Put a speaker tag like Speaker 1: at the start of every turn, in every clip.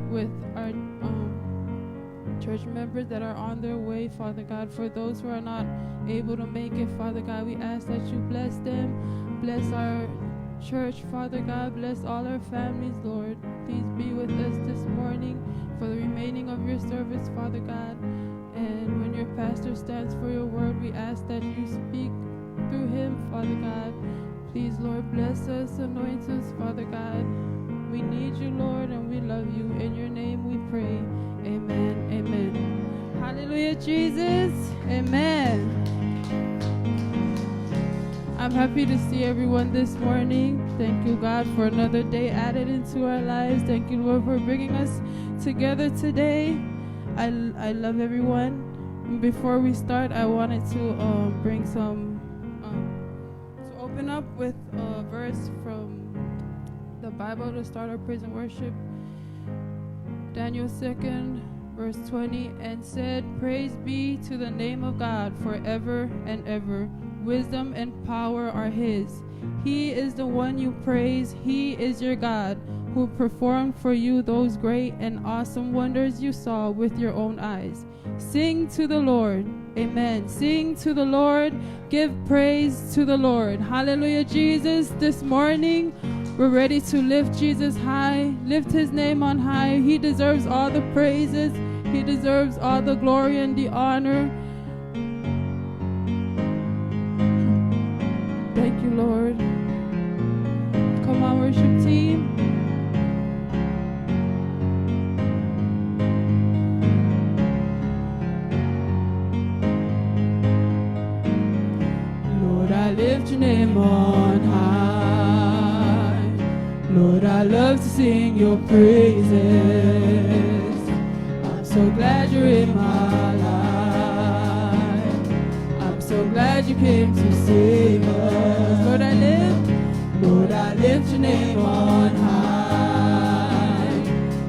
Speaker 1: with our church members that are on their way, Father God. For those who are not able to make it, Father God, we ask that you bless them. Bless our church, Father God. Bless all our families, Lord. Please be with us this morning for the remaining of your service, Father God. And when your pastor stands for your word, we ask that you speak through him, Father God. Please, Lord, bless us, anoint us, Father God. We need you, Lord, and we love you. In your name we pray. Amen. Amen. Hallelujah, Jesus. Amen. I'm happy to see everyone this morning. Thank you, God, for another day added into our lives. Thank you, Lord, for bringing us together today. I love everyone. Before we start, I wanted to bring some, to open up with a verse from the Bible to start our praise and worship. Daniel 2nd, verse 20, and said, praise be to the name of God forever and ever. Wisdom and power are his. He is the one you praise. He is your God, who performed for you those great and awesome wonders you saw with your own eyes. Sing to the Lord. Amen. Sing to the Lord. Give praise to the Lord. Hallelujah, Jesus. This morning, we're ready to lift Jesus high, lift his name on high. He deserves all the praises. He deserves all the glory and the honor. Thank you, Lord. Come on, worship team. Lord, I lift your name on high. Lord, I love to sing your praises. I'm so glad you're in my life. I'm so glad you came to save us. Lord, I lift your name on high.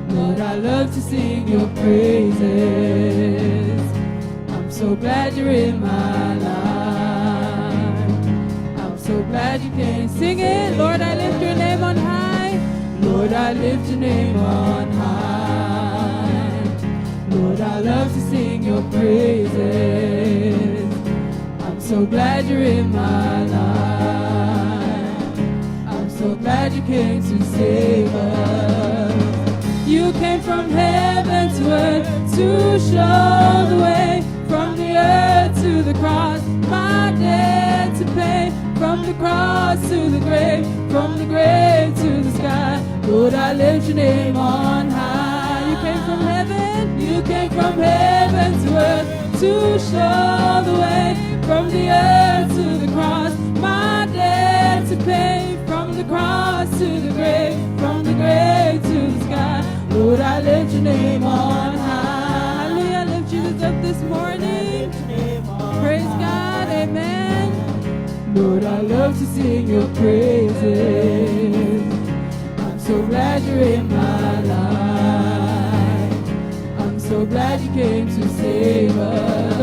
Speaker 1: Lord, I love to sing your praises. I'm so glad you're in my life. I'm so glad you came. Sing it. Lord, I lift your name on high. Lord, I lift your name on high. Lord, I love to sing your praises. I'm so glad you're in my life. I'm so glad you came to save us. You came from heaven to earth to show the way. From the earth to the cross, my debt to pay. From the cross to the grave, from the grave to the sky. Lord, I lift your name on high. You came from heaven, you came from heaven to earth to show the way. From the earth to the cross, my debt to pay. From the cross to the grave, from the grave to the sky. Lord, I lift your name on high. Hallelujah, I lift Jesus up this morning. Praise God, amen. Lord, I love to sing your praises. I'm so glad you're in my life. I'm so glad you came to save us.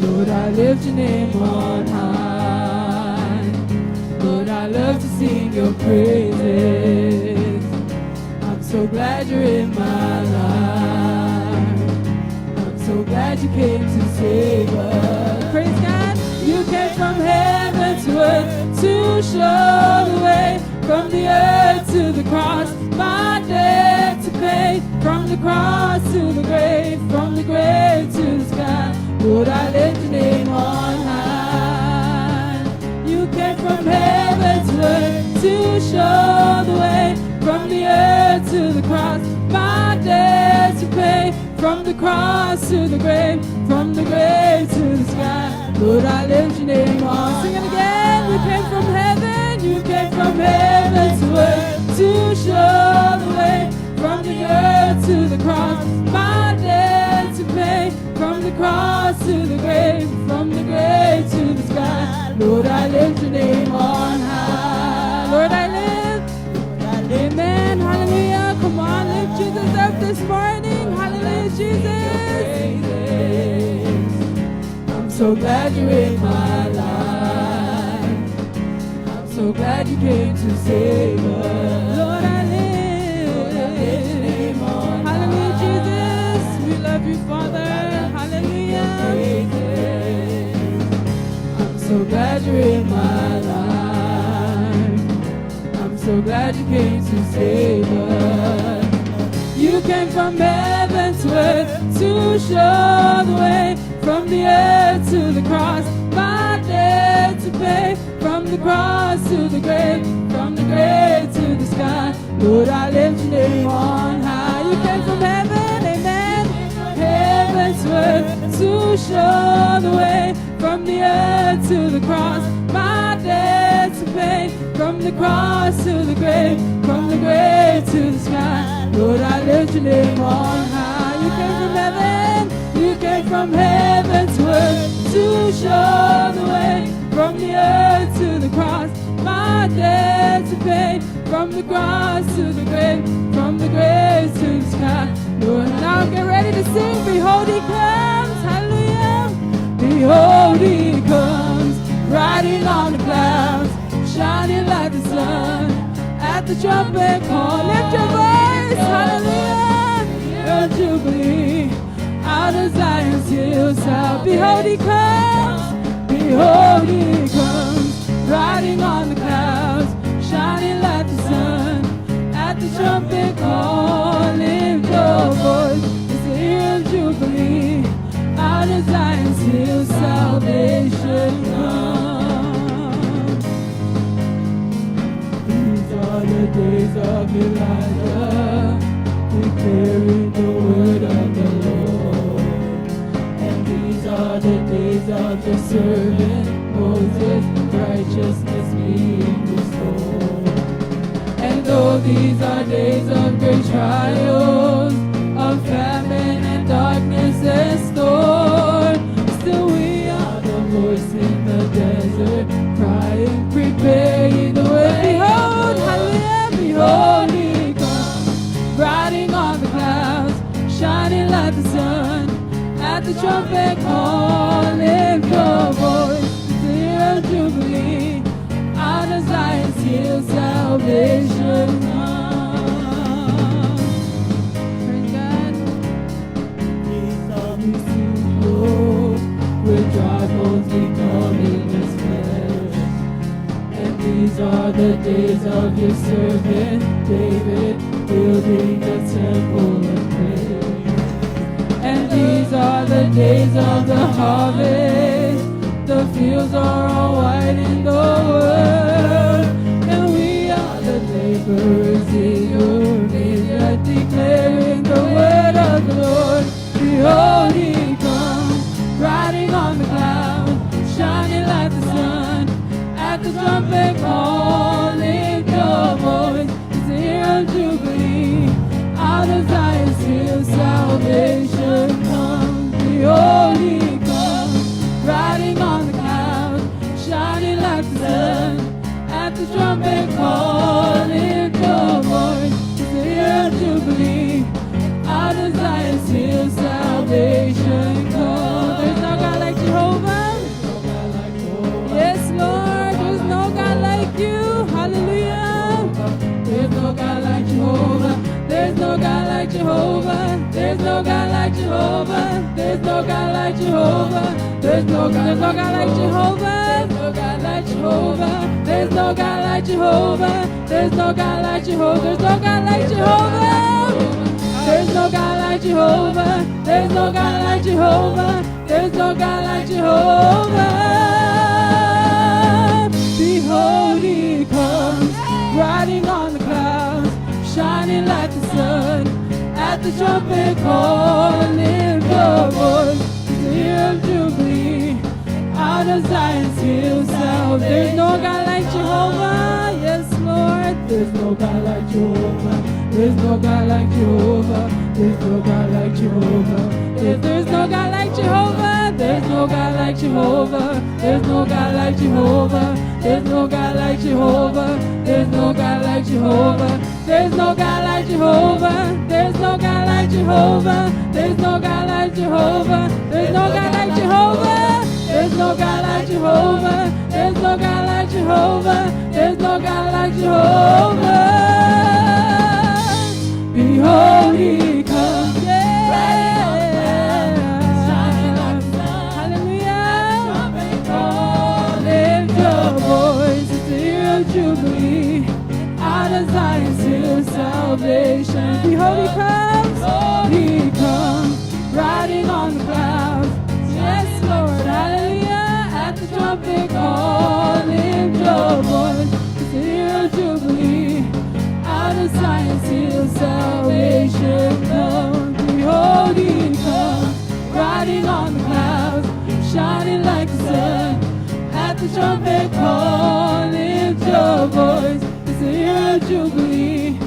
Speaker 1: Lord, I lift your name on high. Lord, I love to sing your praises. I'm so glad you're in my life. I'm so glad you came to save us. Praise God. You came from heaven to earth to show the way. From the earth to the cross, my debt to pay. From the cross to the grave, from the grave to the sky. Lord, I lift your name on high. You came from heaven to earth to show the way. From the earth to the cross, my debt to pay. From the cross to the grave, from the grave to the sky. Lord, I lift your name on. Sing it again. You came from heaven, you came from heaven to earth to show the way. From the earth to the cross, my debt to pay. From the cross to the grave, from the grave to the sky. Lord, I lift your name on high. Lord, I lift. Amen. Hallelujah. Come on, lift Jesus up this morning. Hallelujah, Jesus. I'm so glad you're in my life. I'm so glad you came to save us. Lord, I lift your name treasure in my life. I'm so glad you came to save us. You came from heaven to earth to show the way, from the earth to the cross, my debt to pay, from the cross to the grave, from the grave to the sky. Lord, I lift your name on high. You came from heaven, amen, heaven to earth to show the way, from the earth to the cross, my debt to pay, from the cross to the grave, from the grave to the sky. Lord, I lift your name on high. You came from heaven, you came from heaven to earth to show the way, from the earth to the cross, my debt to pay, from the cross to the grave, from the grave to the sky. Lord, now get ready to sing. Behold, he comes, hallelujah. Behold, he comes, riding on the clouds, shining like the sun. At the trumpet call, lift your voice, hallelujah. Your jubilee, out of Zion's hillside. Behold, he comes, riding on the clouds, shining like the sun. At the trumpet call, lift your voice. It's the year of jubilee, out of Zion's hill, salvation comes. These are the days of Elijah, declaring the word of the Lord. And these are the days of the servant Moses, righteousness being restored. And though these are days of great trials, of famine and darkness and storm, still we are the voice in the desert, crying, prepare ye the way. Behold, hallelujah, behold, he comes, riding on the clouds, shining like the sun. At the trumpet call, lift your voice. It's the year of jubilee, out of Zion's hill, salvation comes. Praise God. These are the Lord, with dry bones becoming as flesh. And these are the days of your servant David, building the temple of praise. And these are the days of the harvest. The fields are all white in the world, and we are the laborers in your vineyard, declaring the word of the Lord. Behold, he comes, riding on the clouds, shining like the sun. At the trumpet call, lift your voice. It's the year of jubilee, out of Zion's hill, salvation comes. Behold, he comes, riding on the clouds, shining like the sun. At the trumpet call, lift your voice. It's the year of jubilee, out of Zion's hill, salvation comes. There's no God like Jehovah. Yes, Lord, there's no God like you. Hallelujah. There's no God like Jehovah. There's no God like Jehovah. There's no God like Jehovah. There's no God like Jehovah. There's no God like Jehovah. There's no God like Jehovah. There's no God like Jehovah. There's no God like Jehovah. There's no God like Jehovah. There's no God like Jehovah. There's no God like Jehovah. Behold, he comes, riding on the clouds, shining like the sun. At the trumpet call, lift your voice. It's the year of jubilee, out of Zion's hill, salvation. There's no God like Jehovah. Yes, Lord. There's no God like Jehovah. There's no God like Jehovah. There's no God like Jehovah. If there's no God like Jehovah, there's no God like Jehovah. There's no God like Jehovah. There's no God like Jehovah. There's no God like Jehovah. There's no God like Jehovah. There's no God like Jehovah. There's no God like Jehovah. There's no God like Jehovah. There's no God like Jehovah. There's no God like Jehovah. There's no God like Jehovah. Behold, he comes. Hallelujah. Lift salvation. Behold, he comes, he comes, riding on the clouds. Yes, Lord, hallelujah, at the trumpet call, lift your voice, it's the year of Jubilee. Out of Zion, till salvation comes. Behold, he comes, riding on the clouds, shining like the sun. At the trumpet call, lift your voice, it's the year of Jubilee.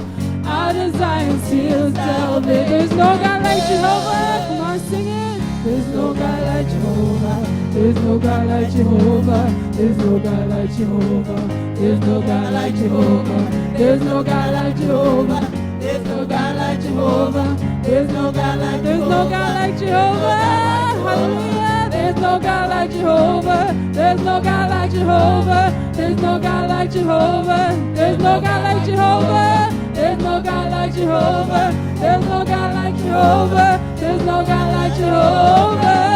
Speaker 1: Out of Zion, till salvation. There's no God like Jehovah. Come on, sing it. There's no God like Jehovah. There's no God like Jehovah. There's no God like Jehovah. There's no God like Jehovah. There's no God like Jehovah. There's no God like Jehovah. There's no God like Jehovah. Hallelujah. There's no God like Jehovah. There's no God like Jehovah. There's no God like Jehovah. There's no God like Jehovah. There's no God like Jehovah. There's no God like Jehovah. There's no God like Jehovah.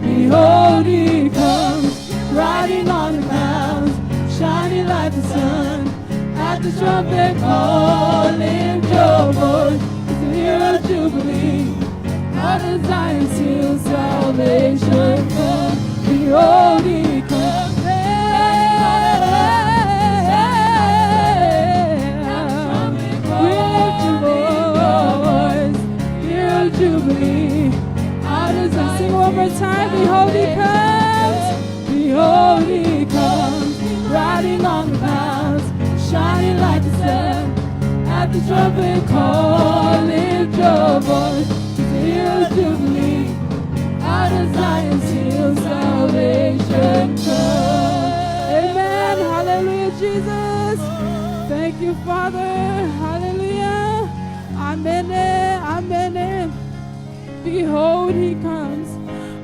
Speaker 1: Behold, he comes, riding on the clouds, shining like the sun. At the trumpet call, lift your voice, it's the year of Jubilee. Out of Zion, till salvation comes. Behold, he comes. Jubilee. Out of Zion, sing one more time. Behold, he comes. Behold, he comes, riding on the clouds, shining like the sun. At the trumpet call, lift your voice, it's the year of Jubilee. Out of Zion, till salvation comes. Amen. Hallelujah, Jesus. Thank you, Father. Hallelujah. Amen. Amen. Behold, he comes.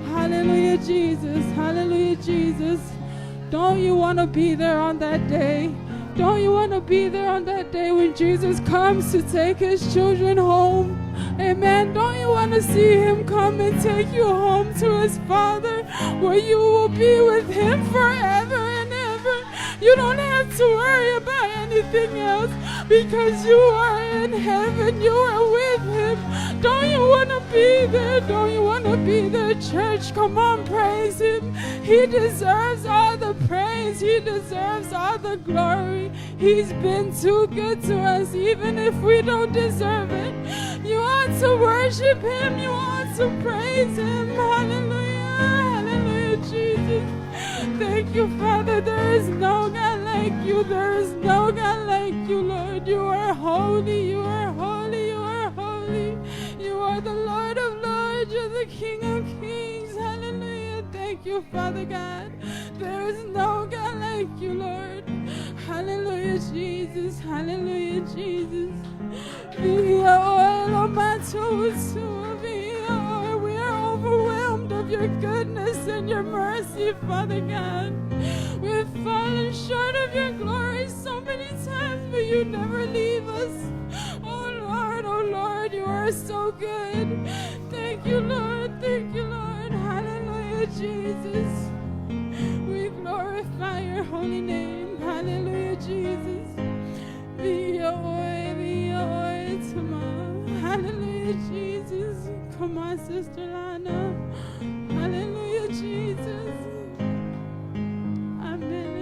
Speaker 1: Hallelujah, Jesus. Hallelujah, Jesus. Don't you want to be there on that day? Don't you want to be there on that day when Jesus comes to take his children home? Amen. Don't you want to see him come and take you home to his Father, where you will be with him forever and ever? You don't have to worry about anything else, because you are in heaven. You are with him. Don't you want to be there? Don't you want to be there, church? Come on, praise him. He deserves all the praise. He deserves all the glory. He's been too good to us, even if we don't deserve it. You ought to worship him. You ought to praise him. Hallelujah. Hallelujah, Jesus. Thank you, Father. There is no God like you. There is no God like you, Lord. You are holy. You are holy. You are holy. You are the Lord of Lords. You're the King of Kings. Hallelujah. Thank you, Father God. There is no God like you, Lord. Hallelujah, Jesus. Hallelujah, Jesus. Be your oil on my toes, too. Be your oil. We are overwhelmed of your goodness and your mercy, Father God. We've fallen short of your glory so many times, but you never leave us. Oh Lord, you are so good. Thank you, Lord. Thank you, Lord. Hallelujah, Jesus. We glorify your holy name. Hallelujah, Jesus. Be your oil tomorrow. Hallelujah, Jesus. Come on, Sister Lana. Hallelujah, Jesus. Amen.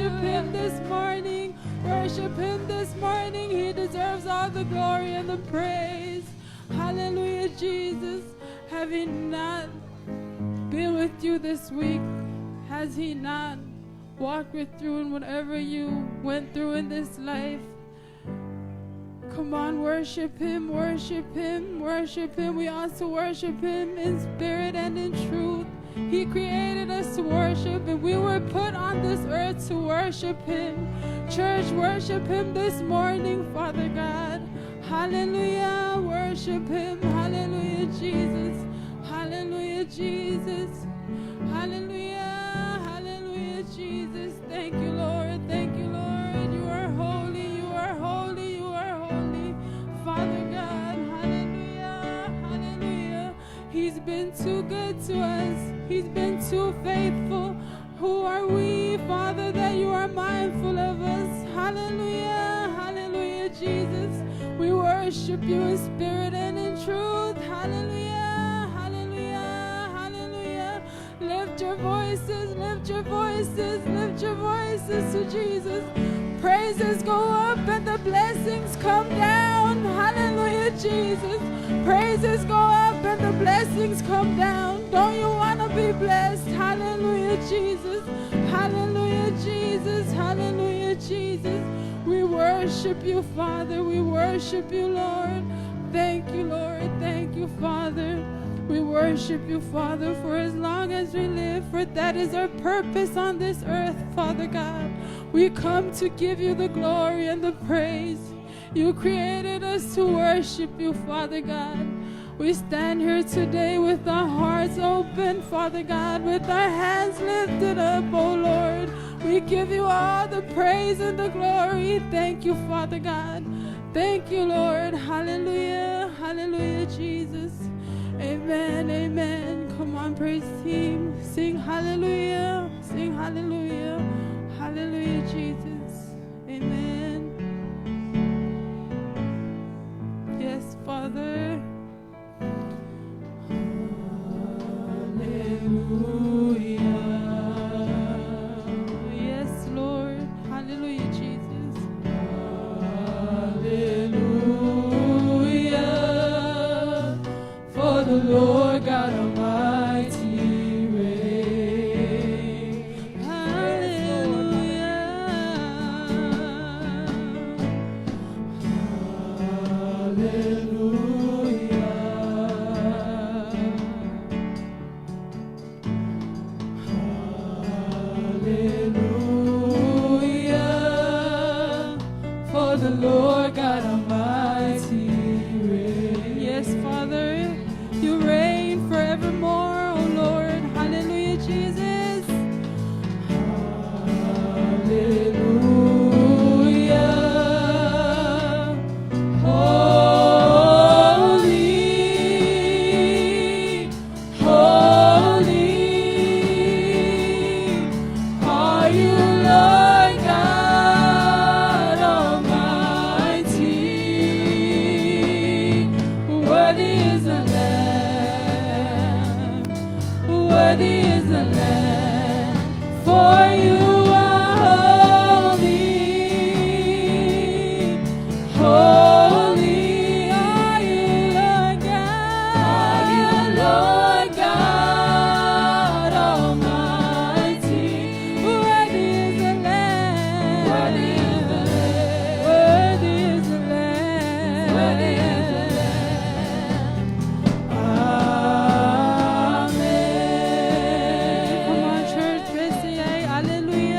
Speaker 1: worship him this morning. Worship him this morning. He deserves all the glory and the praise. Hallelujah, Jesus. Have he not been with you this week? Has he not walked with you in whatever you went through in this life? Come on, worship him, worship him, worship him. We also worship him in spirit and in truth. He created us to worship, and we were put on this earth to worship him. Church, worship him this morning, Father God. Hallelujah, worship him. Hallelujah, Jesus. Hallelujah, Jesus. Hallelujah, hallelujah, Jesus. Thank you, Lord. Thank you, Lord. You are holy, you are holy, you are holy. Father God, hallelujah, hallelujah. He's been too good to us. He's been too faithful. Who are we, Father, that you are mindful of us? Hallelujah, hallelujah, Jesus. We worship you in spirit and in truth. Hallelujah, hallelujah, hallelujah. Lift your voices, lift your voices, lift your voices to Jesus. Praises go up and the blessings come down. Hallelujah, Jesus. Praises go up and the blessings come down. Don't you want to be blessed? Hallelujah, Jesus. Hallelujah, Jesus. Hallelujah, Jesus. We worship you, Father. We worship you, Lord. Thank you, Lord. Thank you, Father. We worship you, Father, for as long as we live, for that is our purpose on this earth, Father God. We come to give you the glory and the praise. You created us to worship you, Father God. We stand here today with our hearts open, Father God, with our hands lifted up, oh Lord. We give you all the praise and the glory. Thank you, Father God. Thank you, Lord. Hallelujah. Hallelujah, Jesus. Amen. Amen. Come on, praise team. Sing hallelujah. Sing hallelujah. Hallelujah, Jesus. Amen. Yes, Father. Hallelujah. Yes, Lord. Hallelujah, Jesus. Hallelujah. For the Lord God Almighty reigns. Hallelujah. Hallelujah. For the Lord God Almighty reigns. Yes, Father, you reign forevermore, oh Lord. Hallelujah, Jesus. Hallelujah. Holy, holy are you, Lord God Almighty. Worthy is the Lamb. Worthy is the Lamb. For you are holy. Holy are you, Lord God. Are you, Lord God Almighty. Worthy is the Lamb. Worthy is the Lamb. Worthy is the Lamb. Worthy is the Lamb. Amen. Come on, church, let's say hallelujah.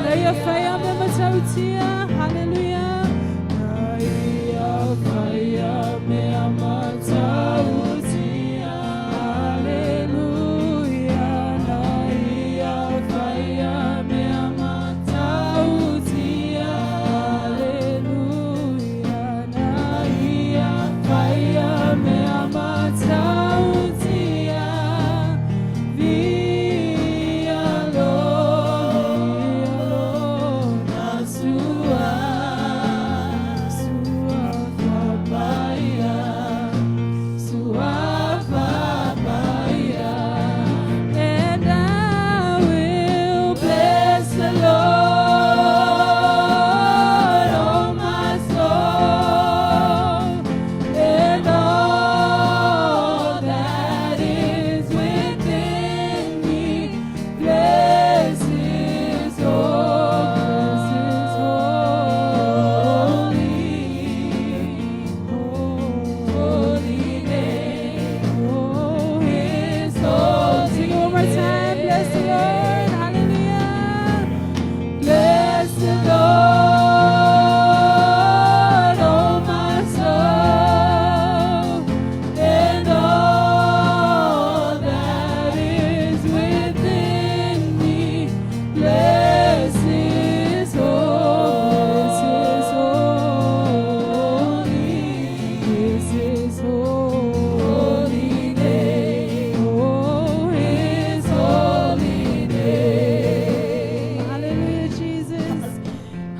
Speaker 1: Leia faya me matautia. Hallelujah. Leia faya me matautia. Hallelujah. Leia faya me matautia. Hallelujah. Leia faya me matautia. Via Lord, Nasua, Sua Papaya, Sua Papaya, and I will bless the Lord, oh my soul, and all that is within me. Bless His holy name. Oh, His holy. Sing it one more time. Bless the Lord. Hallelujah. Bless the Lord, oh my soul, and all that is within me. Bless His holy name. Oh, His holy name. Hallelujah, Jesus.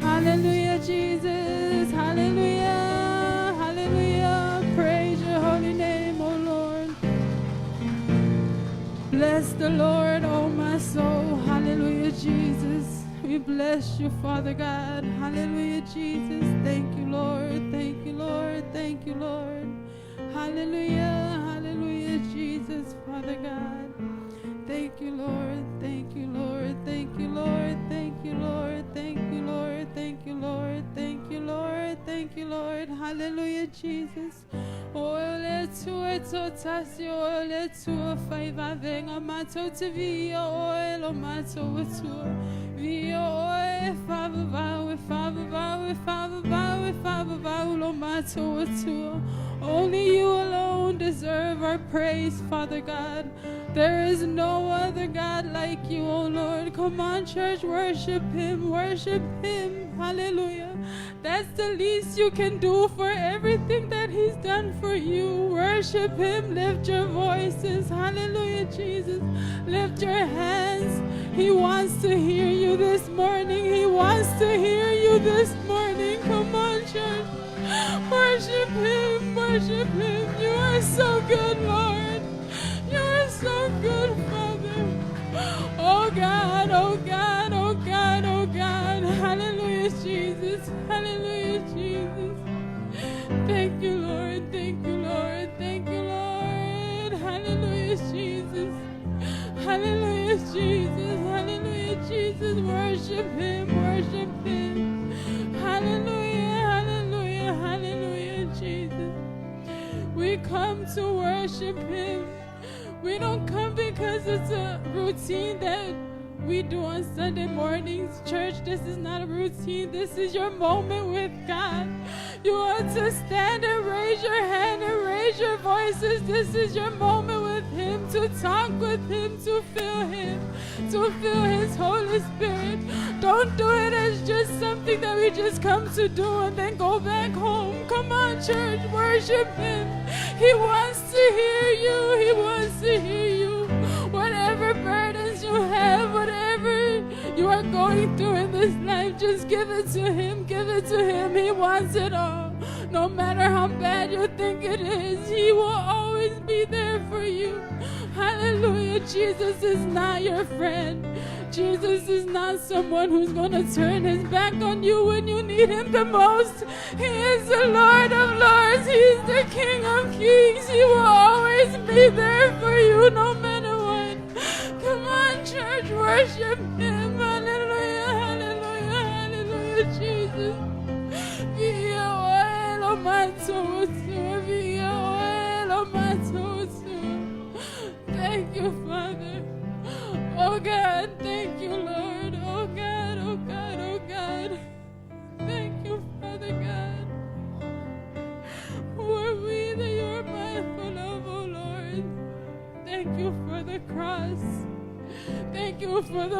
Speaker 1: Hallelujah, Jesus. Hallelujah. Hallelujah. Praise your holy name, oh Lord. Bless the Lord, oh my soul. Hallelujah, Jesus. We bless you, Father God. Hallelujah, Jesus. Thank you, Lord. Thank you, Lord. Thank you, Lord. Hallelujah. Hallelujah, Jesus, Father God. Thank you, Lord. Thank you, Lord. Thank you, Lord. Thank you, Lord. Thank you, Lord. Thank you, Lord. Thank you, Lord. Thank you, Lord. Hallelujah, Jesus. Ole tu tasio, ole tu faiva venga mato te via, ole mato tu via, ole fava va, fava va, fava va, fava va, lo mato tu. Only you alone deserve our praise, Father God. There is no other God like you, oh Lord. Come on, church, worship Him, worship Him. Hallelujah. That's the least you can do for everything that He's done for you. Worship Him, lift your voices. Hallelujah, Jesus. Lift your hands. He wants to hear you this morning. He wants to hear you this morning. Come on, church. Worship Him, worship Him. You are so good, Lord. You are so good, Father. Oh God, oh God, oh God, oh God. Hallelujah, Jesus. Hallelujah, Jesus. Thank you, Lord. Thank you, Lord. Thank you, Lord. Hallelujah, Jesus. Hallelujah, Jesus. Hallelujah, Jesus. Worship Him, worship Him. Hallelujah, hallelujah, hallelujah, Jesus. We come to worship Him. We don't come because it's a routine that we do on Sunday mornings. Church, this is not a routine. This is your moment with God. You want to stand and raise your hand and raise your voices. This is your moment with Him, to talk with Him, to feel Him, to feel His Holy Spirit. Don't do it as just something that we just come to do and then go back home. Come on, church, worship Him. He wants to hear you. He wants to hear you. Whatever burdens you have, whatever you are going through in this life, just give it to Him. Give it to Him. He wants it all. No matter how bad you think it is, He will always be there for you. Hallelujah. Jesus is not your friend. Jesus is not someone who's going to turn His back on you when you need Him the most. He is the Lord of Lords. He's the King of Kings. He will always be there for you no matter what. Come on, church, worship Him. Hallelujah, hallelujah, hallelujah, Jesus. Via oil on my toes, via oil on my toes. Thank you, Father. Oh God, thank you,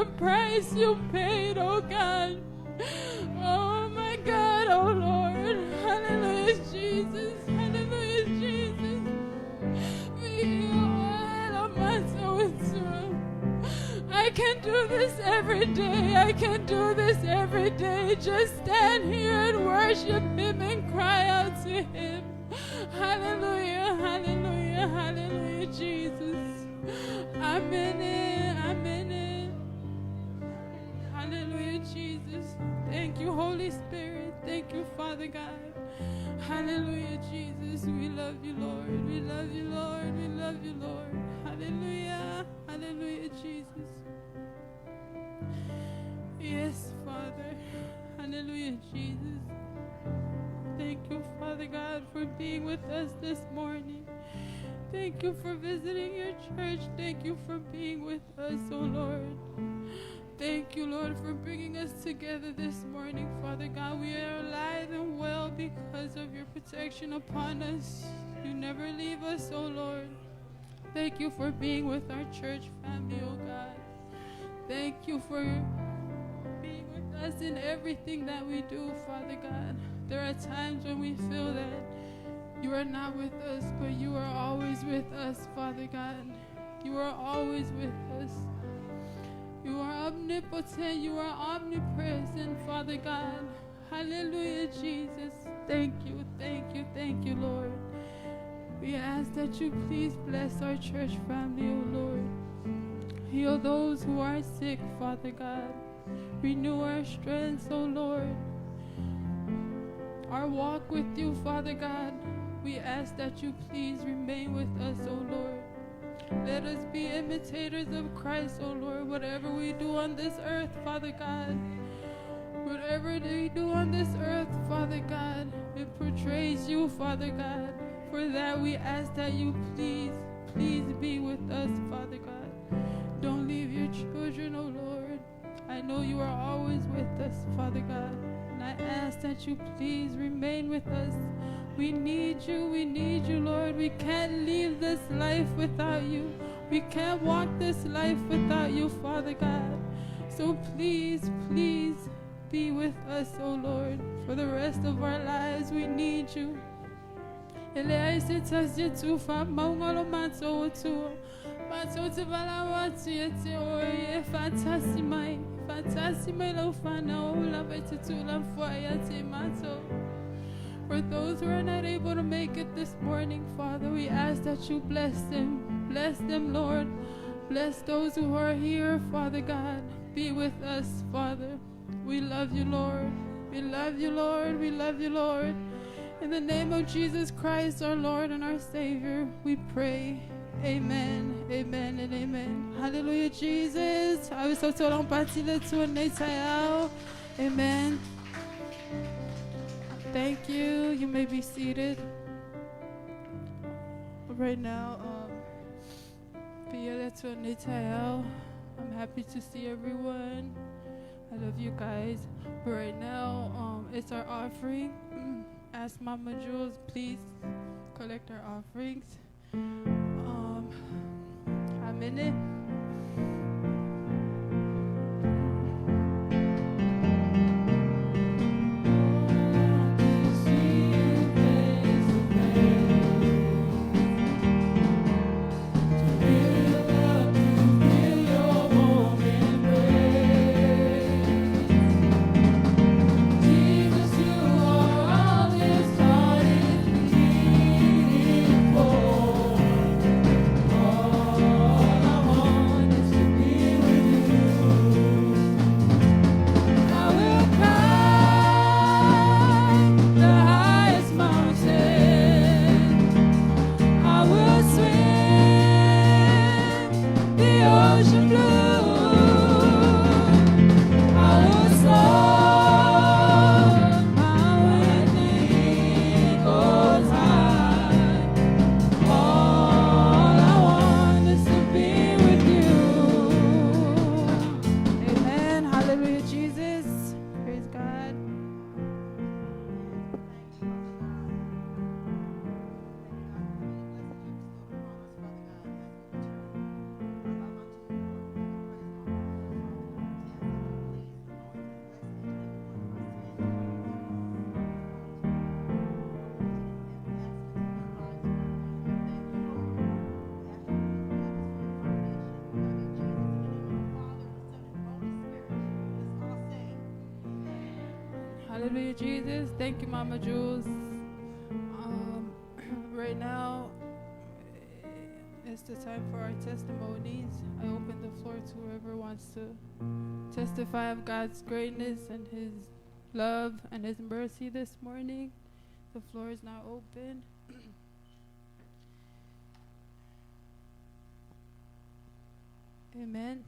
Speaker 1: the price you paid, oh God. Oh my God, oh Lord. Hallelujah, Jesus. Hallelujah, Jesus. I can do this every day. I can do this every day. Just stand here and worship Him and cry out to Him. Hallelujah, hallelujah, hallelujah, Jesus. I'm in it, I'm in it. Hallelujah, Jesus. Thank you, Holy Spirit. Thank you, Father God. Hallelujah, Jesus. We love you, Lord. We love you, Lord. We love you, Lord. Hallelujah. Hallelujah, Jesus. Yes, Father. Hallelujah, Jesus. Thank you, Father God, for being with us this morning. Thank you for visiting your church. Thank you for being with us, oh Lord. Thank you, Lord, for bringing us together this morning, Father God. We are alive and well because of your protection upon us. You never leave us, oh Lord. Thank you for being with our church family, oh God. Thank you for being with us in everything that we do, Father God. There are times when we feel that you are not with us, but you are always with us, Father God. You are always with us. You are omnipotent. You are omnipresent, Father God. Hallelujah, Jesus. Thank you, thank you, thank you, Lord. We ask that you please bless our church family, O Lord. Heal those who are sick, Father God. Renew our strength, O Lord. Our walk with you, Father God. We ask that you please remain with us, O Lord. Let us be imitators of Christ, O Lord. Whatever we do on this earth, Father God. Whatever we do on this earth, Father God, it portrays you, Father God. For that we ask that you please be with us, Father God. Don't leave your children, O Lord. I know you are always with us, Father God. And I ask that you please remain with us. We need you, Lord. We can't leave this life without you. We can't walk this life without you, Father God. So please be with us, O Lord. For the rest of our lives, we need you. Ele ai se tasi tu fa maungalo matso tu bala wati ete oye fantasi mai lo fana o la bete tu la foya te mato. For those who are not able to make it this morning, Father, we ask that you bless them, Lord. Bless those who are here, Father God. Be with us, Father. We love you, Lord. We love you, Lord. We love you, Lord. In the name of Jesus Christ, our Lord and our Savior, we pray. Amen, amen, and amen. Hallelujah, Jesus. I was so told on Patila to a Amen. Thank you. You may be seated. Right now, I'm happy to see everyone. I love you guys. But right now, it's our offering. Ask Mama Jules, please collect our offerings. I'm in it.
Speaker 2: All I want
Speaker 1: Hallelujah, Jesus. Thank you, Mama Jules. Right now, it's the time for our testimonies. I open the floor to whoever wants to testify of God's greatness and His love and His mercy this morning. The floor is now open. Amen.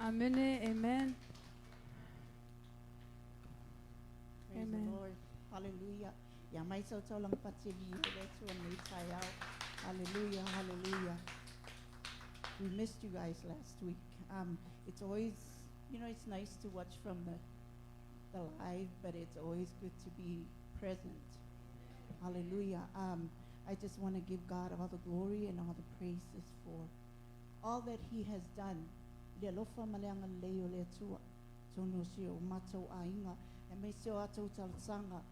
Speaker 1: Amen. Amen.
Speaker 2: Praise
Speaker 1: Amen.
Speaker 2: the Lord. Hallelujah. Ya mai so to lang patili let's one we try out. Hallelujah. Hallelujah. We missed you guys last week. It's always, it's nice to watch from the live, but it's always good to be present. Hallelujah. I just want to give God all the glory and all the praises for all that He has done. Le lofa maleanga leo le tua tono sio mato ainga and me sio ato talsanga.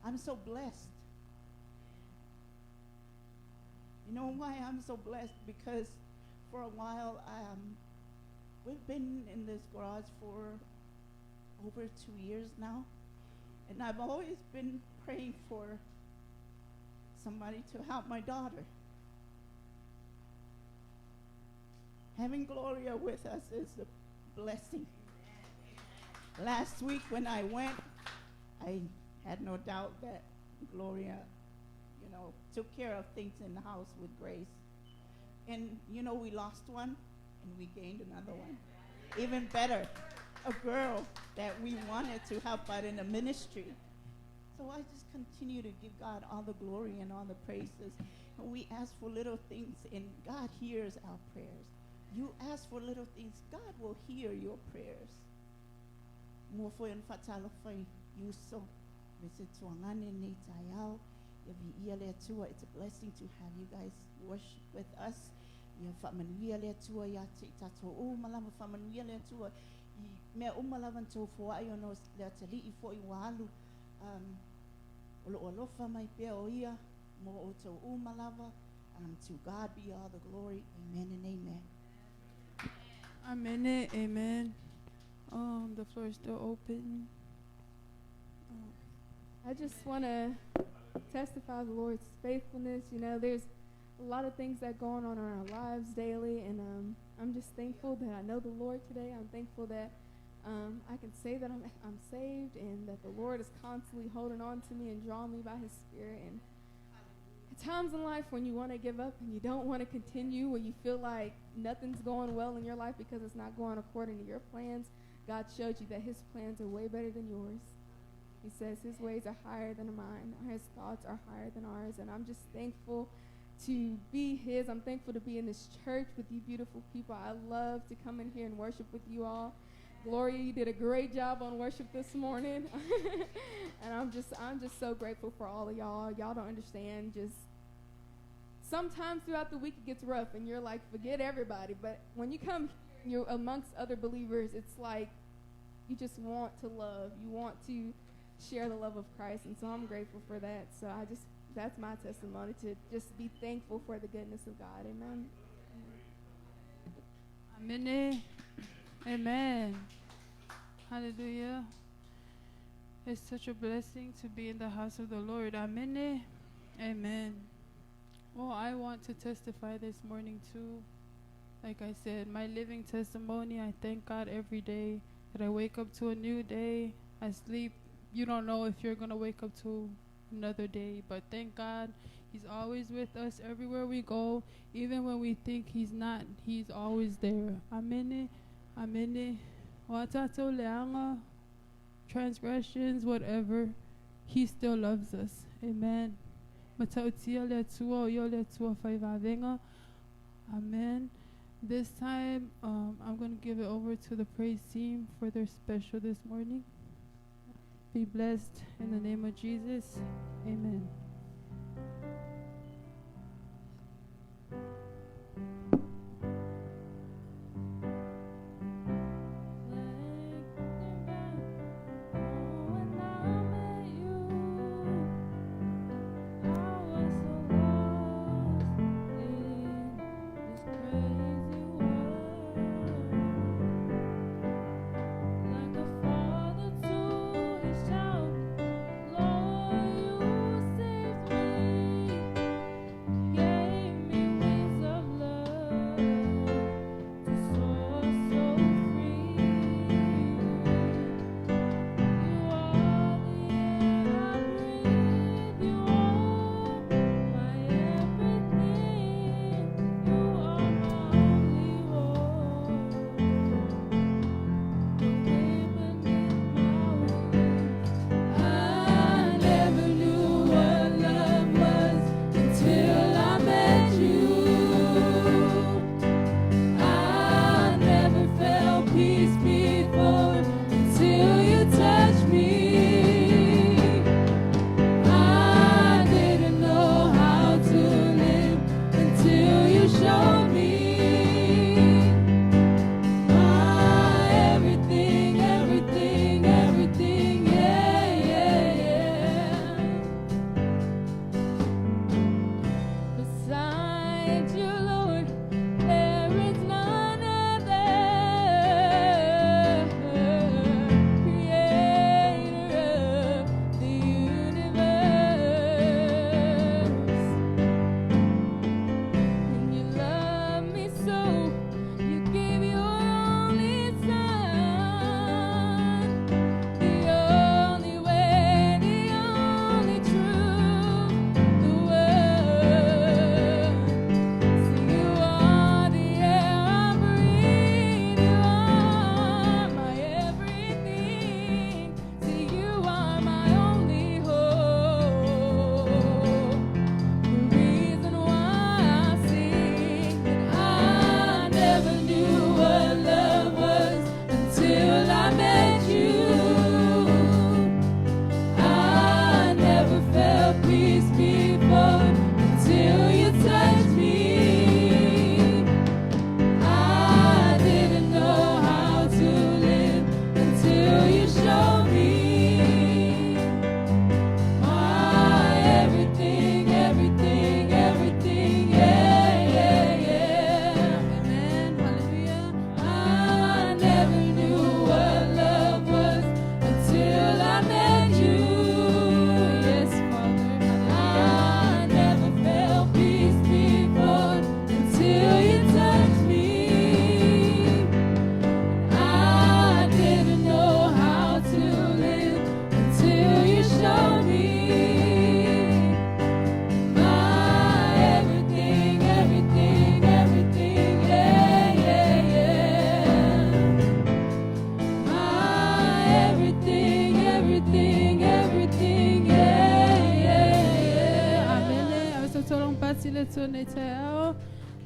Speaker 2: I'm so blessed. You know why I'm so blessed? Because for a while we've been in this garage for over 2 years now, and I've always been praying for somebody to help my daughter. Having Gloria with us is a blessing. Last week when I went, I had no doubt that Gloria, took care of things in the house with Grace. And, we lost one and we gained another one. Even better, a girl that we wanted to help out in the ministry. So I just continue to give God all the glory and all the praises. And we ask for little things, and God hears our prayers. You ask for little things, God will hear your prayers. Mo foi an fatalo foi yuso. Visit tuangane ni tayao. It's a blessing to have you guys worship with us. Ya famanuia le tua ya tato o malama famanuia le tua. Me umalavan to fo ayo no le tali I fo I walu. Olo famai pe o ia mo o to umalava. To God be all the glory. Amen and amen.
Speaker 1: Amen. Amen. The floor is still open.
Speaker 3: I just want to testify of the Lord's faithfulness. There's a lot of things that go on in our lives daily, and I'm just thankful that I know the Lord today. I'm thankful that I can say that I'm saved, and that the Lord is constantly holding on to me and drawing me by His Spirit. And at times in life when you want to give up and you don't want to continue, when you feel like nothing's going well in your life because it's not going according to your plans, God showed you that His plans are way better than yours. He says His ways are higher than mine. His thoughts are higher than ours. And I'm just thankful to be His. I'm thankful to be in this church with you beautiful people. I love to come in here and worship with you all. Gloria, you did a great job on worship this morning. And I'm just so grateful for all of y'all. Y'all don't understand. Just sometimes throughout the week it gets rough and you're like, forget everybody. But when you come, you're amongst other believers, it's like you just want to love. You want to share the love of Christ. And so I'm grateful for that. So that's my testimony, to just be thankful for the goodness of God. Amen.
Speaker 1: Amen. Amen. Hallelujah. It's such a blessing to be in the house of the Lord. Amen. Amen. Well, I want to testify this morning too. Like I said, my living testimony, I thank God every day that I wake up to a new day. I sleep. You don't know if you're going to wake up to another day, but thank God He's always with us everywhere we go. Even when we think He's not, He's always there. Amen. Amen. Watato leanga, transgressions, whatever, He still loves us. Amen. Matautia le tua yo le tua faivavenga. Amen. This time, I'm going to give it over to the praise team for their special this morning. Be blessed in the name of Jesus. Amen.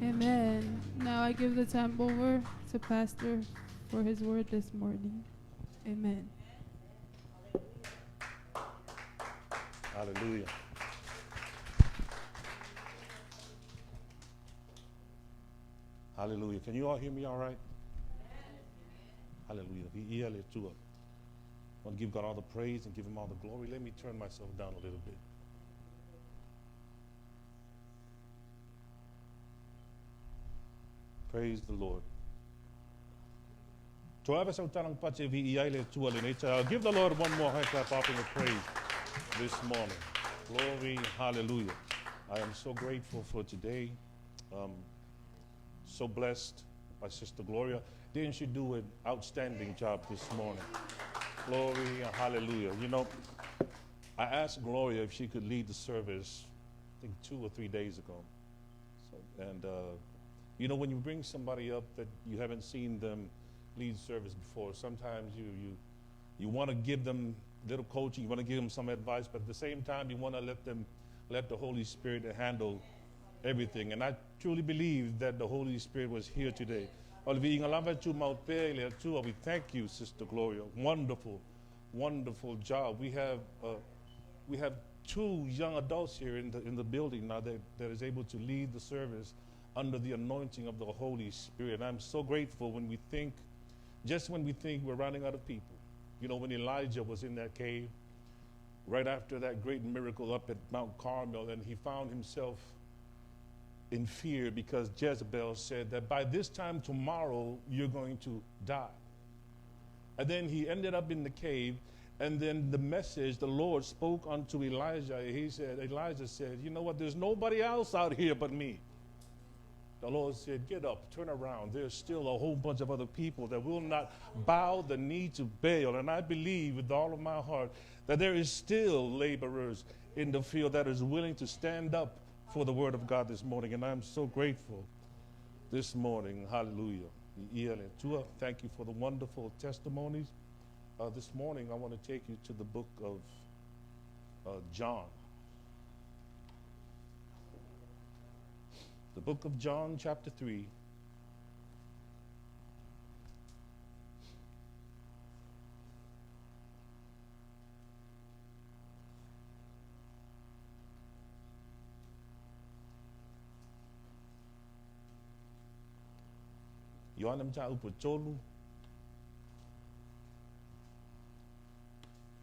Speaker 1: Amen. Now I give the time over to Pastor for his word this morning. Amen.
Speaker 4: Hallelujah. Hallelujah. Can you all hear me all right? Hallelujah. I want to give God all the praise and give him all the glory. Let me turn myself down a little bit. Praise the Lord. I'll give the Lord one more high clap offering of praise this morning. Glory, hallelujah. I am so grateful for today. So blessed by Sister Gloria. Didn't she do an outstanding job this morning? Glory, hallelujah. You know, I asked Gloria if she could lead the service, I think 2 or 3 days ago. You know, when you bring somebody up that you haven't seen them lead service before, sometimes you want to give them little coaching, you want to give them some advice, but at the same time, you want to let the Holy Spirit handle everything. And I truly believe that the Holy Spirit was here today. We thank you, Sister Gloria. Wonderful, wonderful job. We have 2 young adults here in the building now that is able to lead the service under the anointing of the Holy Spirit. I'm so grateful when we think we're running out of people. You know, when Elijah was in that cave, right after that great miracle up at Mount Carmel, and he found himself in fear because Jezebel said that by this time tomorrow you're going to die. And then he ended up in the cave, and then the message the Lord spoke unto Elijah. Elijah said, you know what, there's nobody else out here but me. The Lord said, get up, turn around. There's still a whole bunch of other people that will not bow the knee to Baal. And I believe with all of my heart that there is still laborers in the field that is willing to stand up for the word of God this morning. And I'm so grateful this morning. Hallelujah. Thank you for the wonderful testimonies. This morning I want to take you to the book of John. The book of John, chapter 3.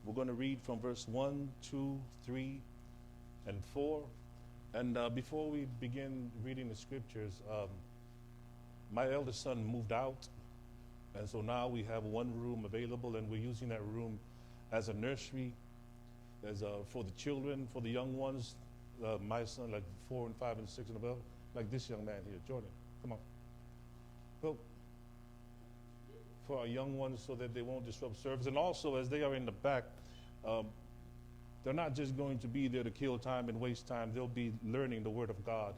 Speaker 4: We're going to read from verse 1, 2, 3, and 4. And before we begin reading the scriptures, my eldest son moved out. And so now we have one room available, and we're using that room as a nursery, for the children, for the young ones. My son, like 4 and 5 and 6 and above, like this young man here, Jordan. Come on. Go. For our young ones so that they won't disrupt service. And also, as they are in the back, they're not just going to be there to kill time and waste time. They'll be learning the Word of God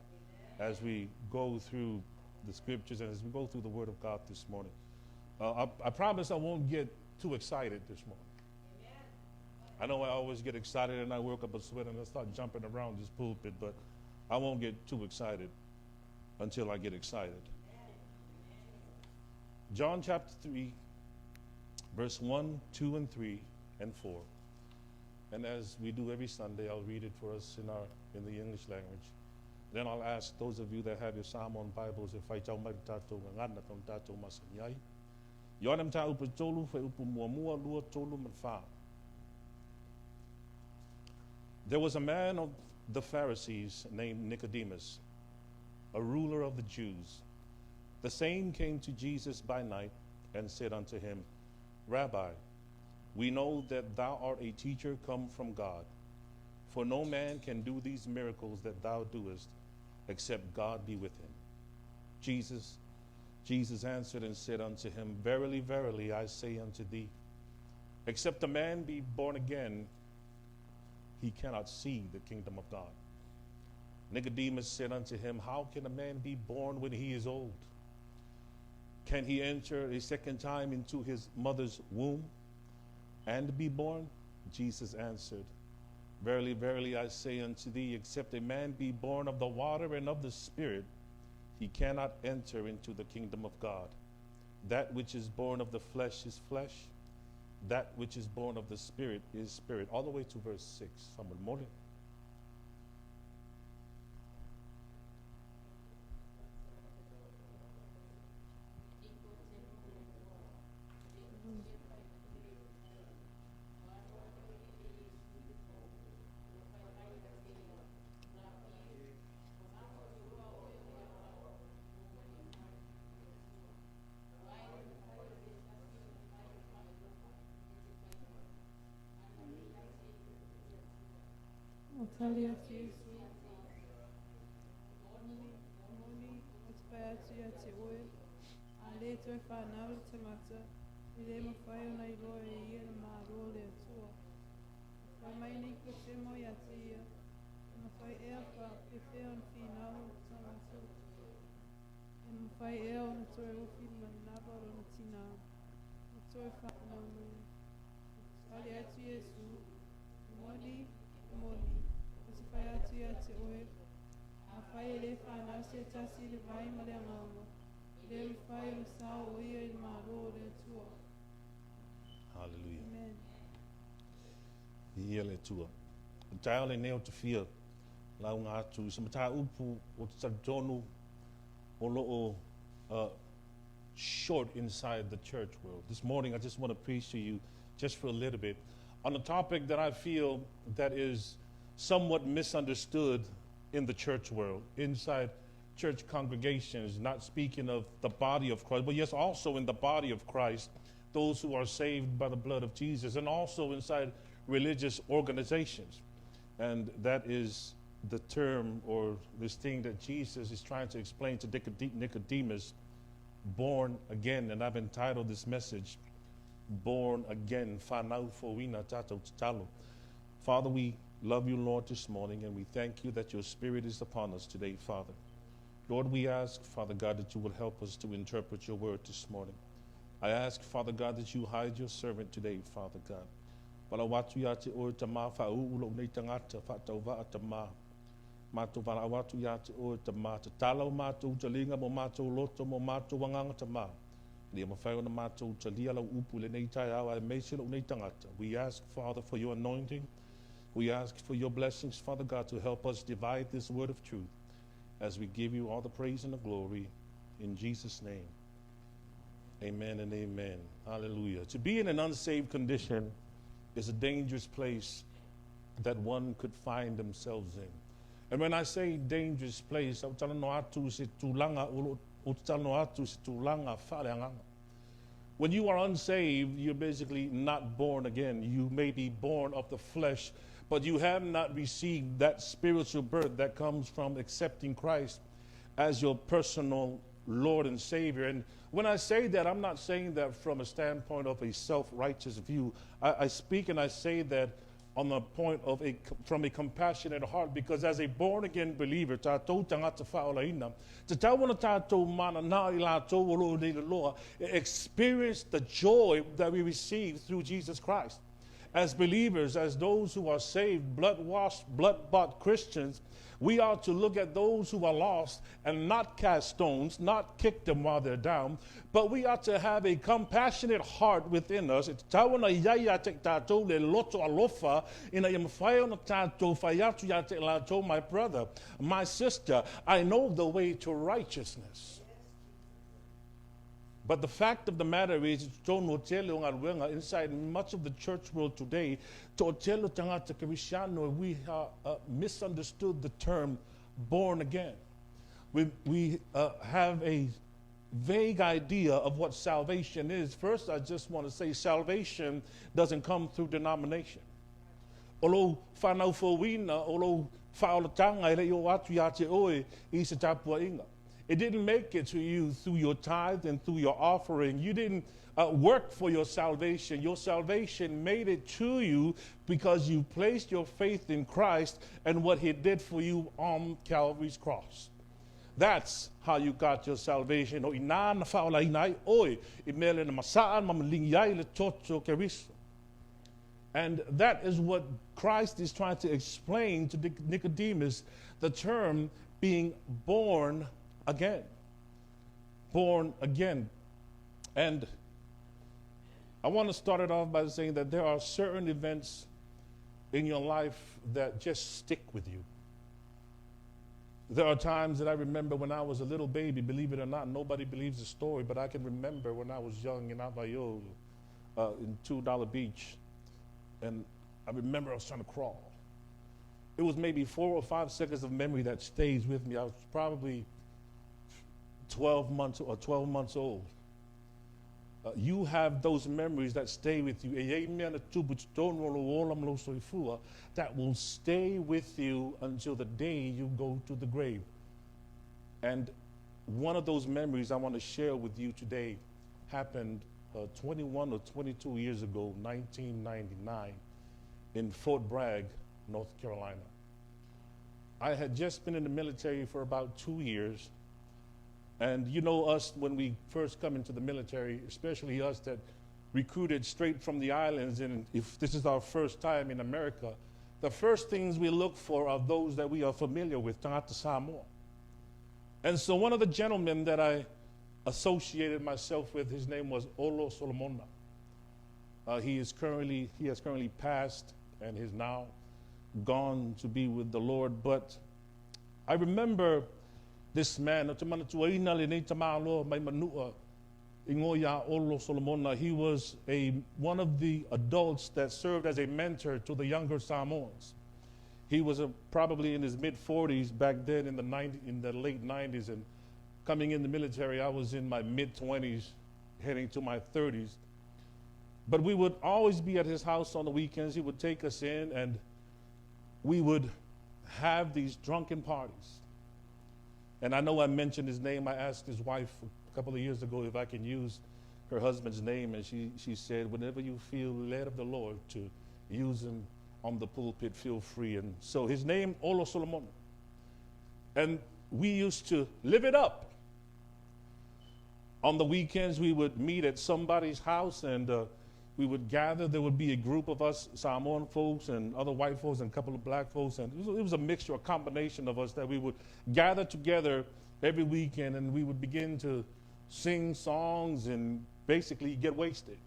Speaker 4: as we go through the scriptures and as we go through the Word of God this morning. I promise I won't get too excited this morning. I know I always get excited and I work up a sweat and I start jumping around this pulpit, but I won't get too excited until I get excited. John chapter 3, verse 1, 2, and 3, and 4. And as we do every Sunday, I'll read it for us in the English language. Then I'll ask those of you that have your Psalmon Bibles if I tell my tato ngana tong tato masanyai. Yonem ta upatolu fe upumuamua lua tolu manfa. There was a man of the Pharisees named Nicodemus, a ruler of the Jews. The same came to Jesus by night and said unto him, Rabbi, we know that thou art a teacher come from God, for no man can do these miracles that thou doest, except God be with him. Jesus answered and said unto him, Verily, verily, I say unto thee, except a man be born again, he cannot see the kingdom of God. Nicodemus said unto him, How can a man be born when he is old? Can he enter a second time into his mother's womb and be born? Jesus answered, Verily, verily, I say unto thee, except a man be born of the water and of the Spirit, he cannot enter into the kingdom of God. That which is born of the flesh is flesh. That which is born of the Spirit is spirit. All the way to verse 6. Someone more.
Speaker 1: tali atu Yesu. Moni, o te pai atu ia te oe. A le toi whanau le tangata. I le mawhai o nei roa e ia na māroa le atua. Whai mai ni ko te mo ia te ia. E mawhai ea wha pe whea on whinau o tangata. E mawhai ea o na toe uwhi mani nawa o na tina. O toe whanau mai. Ali atu Yesu. Moni, moni. O te whai atu ia te oe. A whai e le whanau se tasi le vai ma le angawa. Le mawhai o sao o ia i māroa le atua.
Speaker 4: Hallelujah.
Speaker 1: Amen.
Speaker 4: Ia le tua. Tai ole neo te fia lau ngā atu. Sa mata upu o te tonu o loo short inside the church world. This morning I just want to preach to you just for a little bit on a topic that I feel that is somewhat misunderstood in the church world, inside church congregations, not speaking of the body of Christ, but yes, also in the body of Christ, those who are saved by the blood of Jesus, and also inside religious organizations. And that is the term or this thing that Jesus is trying to explain to Nicodemus, born again. And I've entitled this message, Born Again. Father, we love you, Lord, this morning, and we thank you that your Spirit is upon us today, Father. Lord, we ask, Father God, that you will help us to interpret your word this morning. I ask, Father God, that you hide your servant today, Father God. Palawatu ya te o te mā whau ulo nei tangata whatau wa te mā. Mātou palawatu ya te o te mā. Te talau mātou te linga mo mātou loto mo mātou wanganga te mā. Lia mawhai ona mātou te lia lau upu le nei tai awa e meisi lo nei tangata. We ask, Father, for your anointing. We ask for your blessings, Father God, to help us divide this word of truth as we give you all the praise and the glory in Jesus' name. Amen and amen. Hallelujah. To be in an unsaved condition is a dangerous place that one could find themselves in. And when I say dangerous place, I'm telling no atu se tulanga atu se tulanga whaleanga. When you are unsaved, you're basically not born again. You may be born of the flesh, but you have not received that spiritual birth that comes from accepting Christ as your personal Lord and Savior. And when I say that, I'm not saying that from a standpoint of a self-righteous view. I speak and I say that on the point of from a compassionate heart, because as a born-again believer, experience the joy that we receive through Jesus Christ. As believers, as those who are saved, blood-washed, blood-bought Christians, we are to look at those who are lost and not cast stones, not kick them while they're down, but we are to have a compassionate heart within us. My brother, my sister, I know the way to righteousness. But the fact of the matter is, inside much of the church world today, we misunderstood the term born again. We have a vague idea of what salvation is. First, I just want to say salvation doesn't come through denomination. Although it didn't make it to you through your tithe and through your offering. You didn't work for your salvation. Your salvation made it to you because you placed your faith in Christ and what he did for you on Calvary's cross. That's how you got your salvation. And that is what Christ is trying to explain to Nicodemus, the term being born again. Born again. And I want to start it off by saying that there are certain events in your life that just stick with you. There are times that I remember when I was a little baby, believe it or not, nobody believes the story, but I can remember when I was young in Avayo, in $2 Beach, and I remember I was trying to crawl. It was maybe 4 or 5 seconds of memory that stays with me. I was probably 12 months old. you have those memories that stay with you. That will stay with you until the day you go to the grave. And one of those memories I want to share with you today happened 21 or 22 years ago, 1999, in Fort Bragg, North Carolina. I had just been in the military for about 2 years. And you know us, when we first come into the military, especially us that recruited straight from the islands, and if this is our first time in America, the first things we look for are those that we are familiar with, Tangata Samoa. And so one of the gentlemen that I associated myself with, his name was Olo Solomona. He has currently passed and is now gone to be with the Lord. But I remember this man, he was one of the adults that served as a mentor to the younger Samoans. He was probably in his mid-40s back then, in the late 90s, and coming in the military, I was in my mid-20s, heading to my 30s. But we would always be at his house on the weekends. He would take us in, and we would have these drunken parties. And I know I mentioned his name. I asked his wife a couple of years ago if I can use her husband's name, and she said, whenever you feel led of the Lord to use him on the pulpit, feel free. And so his name, Olo Solomon. And we used to live it up. On the weekends, we would meet at somebody's house, and we would gather. There would be a group of us, Samoan folks and other white folks and a couple of black folks. And it was a mixture, a combination of us that we would gather together every weekend, and we would begin to sing songs and basically get wasted.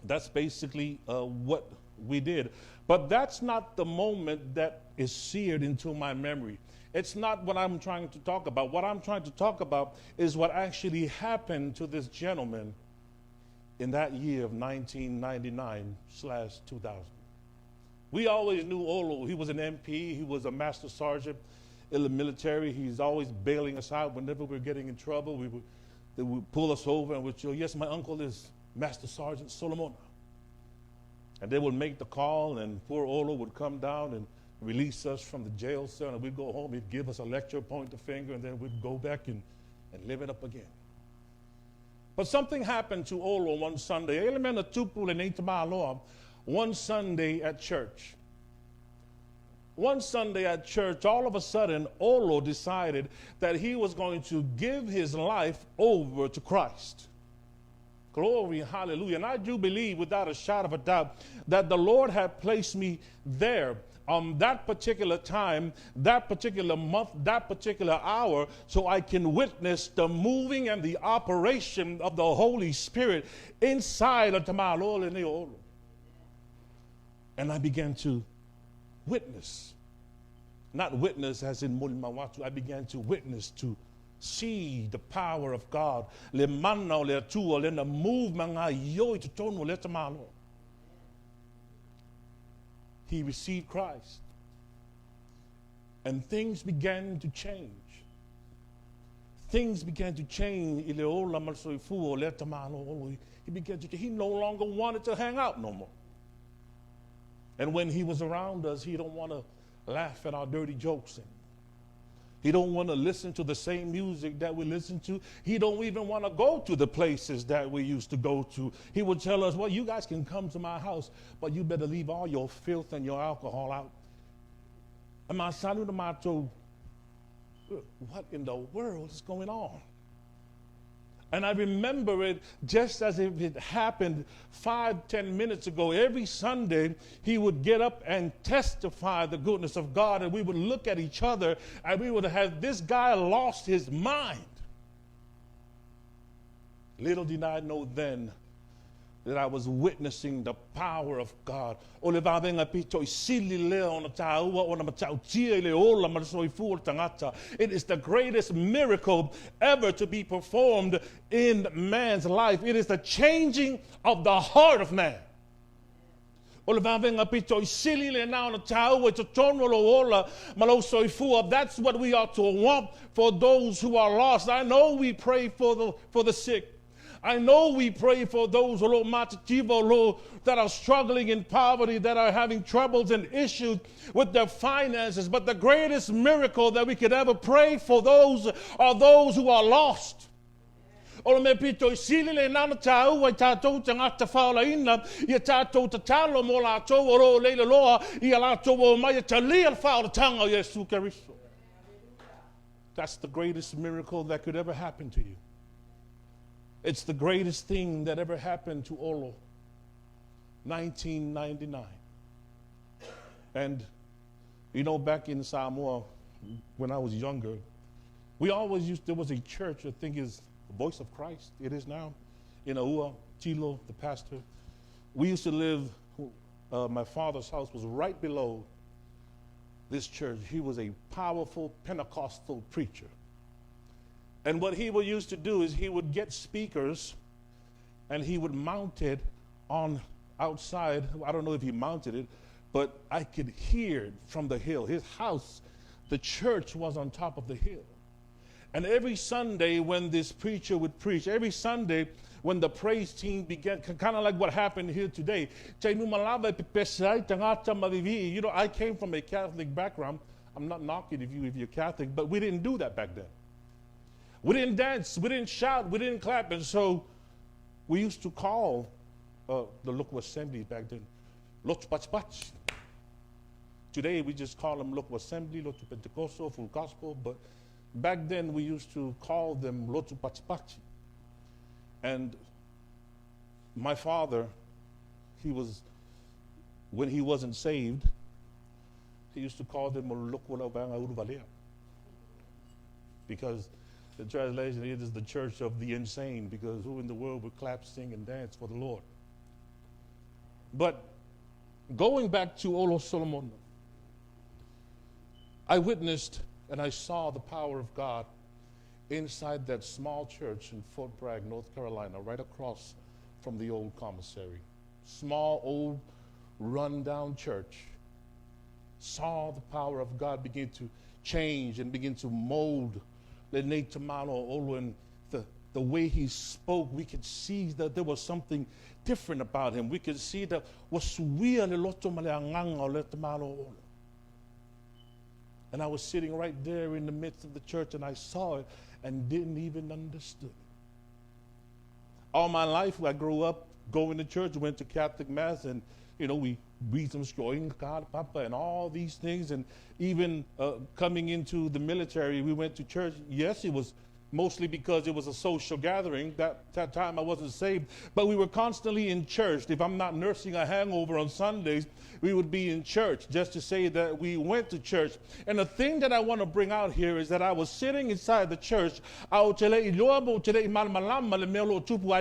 Speaker 4: That's basically what we did. But that's not the moment that is seared into my memory. It's not what I'm trying to talk about. What I'm trying to talk about is what actually happened to this gentleman in that year of 1999/2000. We always knew Olo. He was an MP. He was a master sergeant in the military. He's always bailing us out whenever we're getting in trouble. They would pull us over and would say, yes, my uncle is Master Sergeant Solomon. And they would make the call, and poor Olo would come down and release us from the jail cell, and we'd go home. He'd give us a lecture, point the finger, and then we'd go back and live it up again. But something happened to Olo one Sunday. One Sunday at church. One Sunday at church, all of a sudden, Olo decided that he was going to give his life over to Christ. Glory, hallelujah. And I do believe, without a shadow of a doubt, that the Lord had placed me there on that particular time, that particular month, that particular hour, so I can witness the moving and the operation of the Holy Spirit inside of Tamalolo and Olo. And I began to witness. Not witness as in Mulimawatu. I began to witness, to see the power of God. Le manna le tua le na move manga yo to tono le tamalo. He received Christ. And things began to change. Things began to change. He began to, he no longer wanted to hang out no more. And when he was around us, he don't want to laugh at our dirty jokes. And he don't want to listen to the same music that we listen to. He don't even want to go to the places that we used to go to. He would tell us, well, you guys can come to my house, but you better leave all your filth and your alcohol out. And my son, what in the world is going on? And I remember it just as if it happened 5-10 minutes ago. Every Sunday, he would get up and testify the goodness of God, and we would look at each other, and we would have, this guy lost his mind. Little did I know then that I was witnessing the power of God. It is the greatest miracle ever to be performed in man's life. It is the changing of the heart of man. That's what we ought to want for those who are lost. I know we pray for the sick. I know we pray for those that are struggling in poverty, that are having troubles and issues with their finances. But the greatest miracle that we could ever pray for those are those who are lost. O me pito sili le nana tau ai tātou tangata whaolaina ia tātou tatalo mo la tau oro leila loa ia la tau o mai talia whaolatanga o Yesu Keristo. That's the greatest miracle that could ever happen to you. It's the greatest thing that ever happened to Olo. 1999. And you know, back in Samoa, when I was younger, we always there was a church, I think is the Voice of Christ, it is now, in Aua, Chilo, the pastor. We used to live, my father's house was right below this church. He was a powerful Pentecostal preacher. And what he would used to do is he would get speakers and he would mount it on outside. I don't know if he mounted it, but I could hear it from the hill. His house, the church was on top of the hill. And every Sunday when this preacher would preach, every Sunday when the praise team began, kind of like what happened here today. You know, I came from a Catholic background. I'm not knocking if you're Catholic, but we didn't do that back then. We didn't dance, we didn't shout, we didn't clap. And so we used to call the local assembly back then, Lotu. Today we just call them local assembly, Lotu Pentecostal, full gospel, but back then we used to call them Lotu Pachipachi. And my father, when he wasn't saved, he used to call them because the translation is the church of the insane, because who in the world would clap, sing, and dance for the Lord? But going back to Olo Solomon, I witnessed and I saw the power of God inside that small church in Fort Bragg, North Carolina, right across from the old commissary. Small, old, run-down church. Saw the power of God begin to change and begin to mold Lene Tamano Olo, and the way he spoke, we could see that there was something different about him. We could see that and I was sitting right there in the midst of the church, and I saw it and didn't even understand. All my life, I grew up going to church, went to Catholic Mass, and you know, we read some story, God, Papa, and all these things. And even coming into the military, we went to church. Yes, it was mostly because it was a social gathering. That time I wasn't saved, but we were constantly in church. If I'm not nursing a hangover on Sundays, we would be in church, just to say that we went to church. And the thing that I want to bring out here is that I was sitting inside the church. I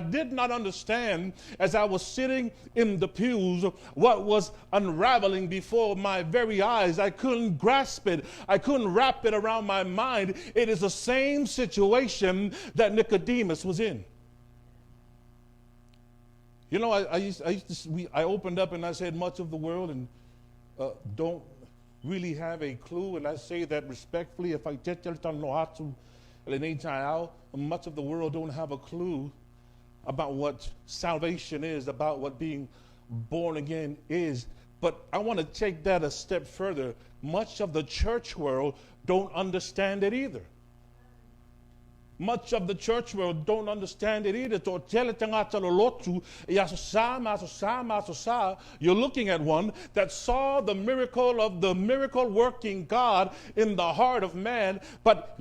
Speaker 4: did not understand, as I was sitting in the pews, what was unraveling before my very eyes. I couldn't grasp it. I couldn't wrap it around my mind. It is the same situation that Nicodemus was in. You know, I opened up and I said much of the world and don't really have a clue, and I say that respectfully. If I much of the world don't have a clue about what salvation is, about what being born again is. But I want to take that a step further. Much of the church world don't understand it either. Much of the church world don't understand it either. You're looking at one that saw the miracle of the miracle working God in the heart of man, but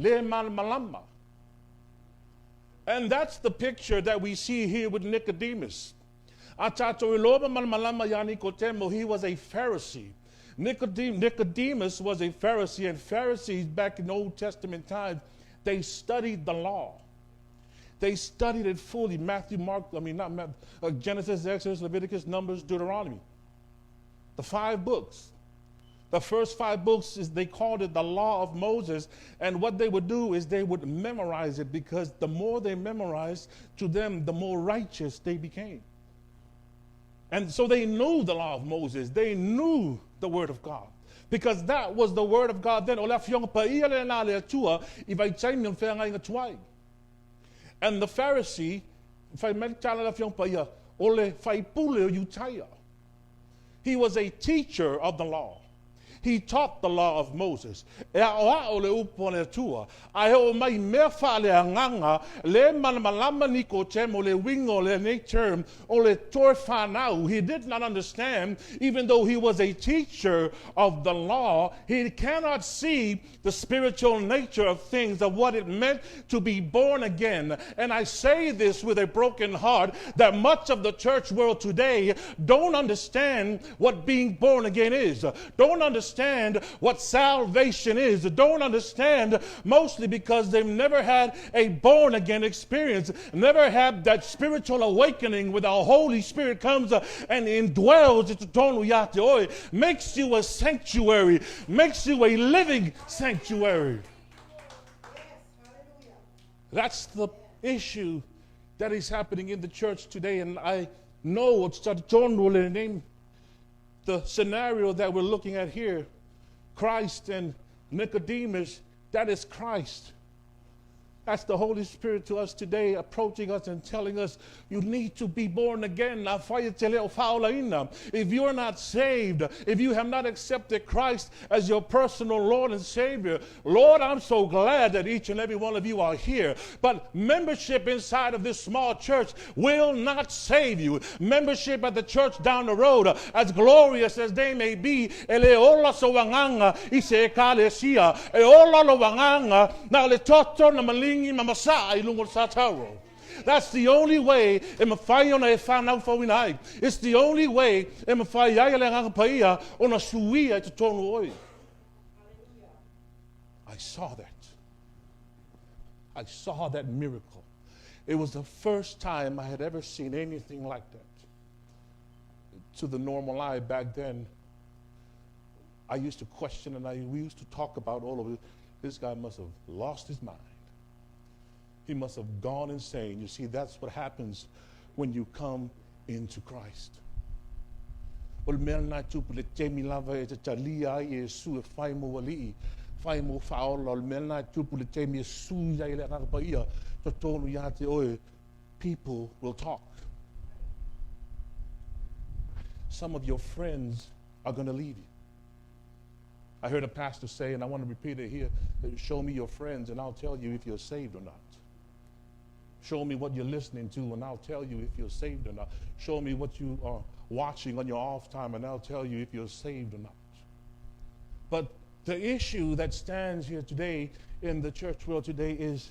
Speaker 4: and that's the picture that we see here with Nicodemus. He was a Pharisee. Nicodemus was a Pharisee, and Pharisees back in Old Testament times, they studied the law. They studied it fully. Genesis, Exodus, Leviticus, Numbers, Deuteronomy. The 5 books. The first 5 books, they called it the law of Moses. And what they would do is they would memorize it, because the more they memorized, to them, the more righteous they became. And so they knew the law of Moses. They knew the word of God, because that was the word of God then. And the Pharisee, Fai metala la fiong paia, ole fai pule o Utaya. He was a teacher of the law. He taught the law of Moses. E a o le upo le tua. Ai o mai mea wha le anganga, le malamalama ni ko tem o le wingo le ne term, o le tor whanau. He did not understand, even though he was a teacher of the law, he cannot see the spiritual nature of things, of what it meant to be born again. And I say this with a broken heart, that much of the church world today don't understand what being born again is. Don't understand what salvation is. Don't understand, mostly because they've never had a born again experience, never had that spiritual awakening where the Holy Spirit comes and indwells it, makes you a sanctuary, makes you a living sanctuary. That's the issue that is happening in the church today. And I know it's the scenario that we're looking at here, Christ and Nicodemus, that is Christ. That's the Holy Spirit to us today, approaching us and telling us, you need to be born again. If you're not saved, if you have not accepted Christ as your personal Lord and Savior, Lord, I'm so glad that each and every one of you are here. But membership inside of this small church will not save you. Membership at the church down the road, as glorious as they may be, that's the only way. It's the only way. I saw that. I saw that miracle. It was the first time I had ever seen anything like that. To the normal eye back then, I used to question and we used to talk about all of it. This guy must have lost his mind. He must have gone insane. You see, that's what happens when you come into Christ. People will talk. Some of your friends are going to leave you. I heard a pastor say, and I want to repeat it here, show me your friends and I'll tell you if you're saved or not. Show me what you're listening to and I'll tell you if you're saved or not. Show me what you are watching on your off time and I'll tell you if you're saved or not. But the issue that stands here today in the church world today is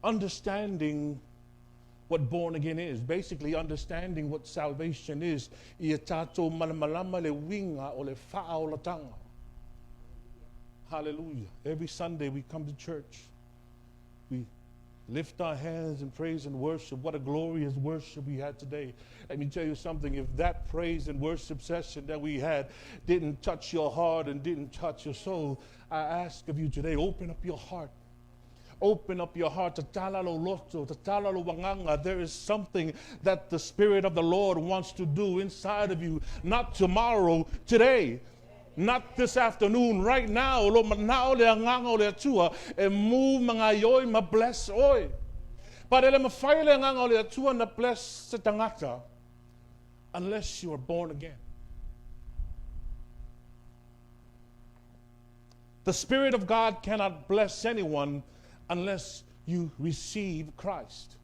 Speaker 4: understanding what born again is, basically understanding what salvation is. Hallelujah. Every Sunday we come to church. We lift our hands in praise and worship. What a glorious worship we had today. Let me tell you something. If that praise and worship session that we had didn't touch your heart and didn't touch your soul, I ask of you today, open up your heart. Open up your heart. There is something that the Spirit of the Lord wants to do inside of you. Not tomorrow, today. Not this afternoon, right now. But unless you are born again. The Spirit of God cannot bless anyone unless you receive Christ.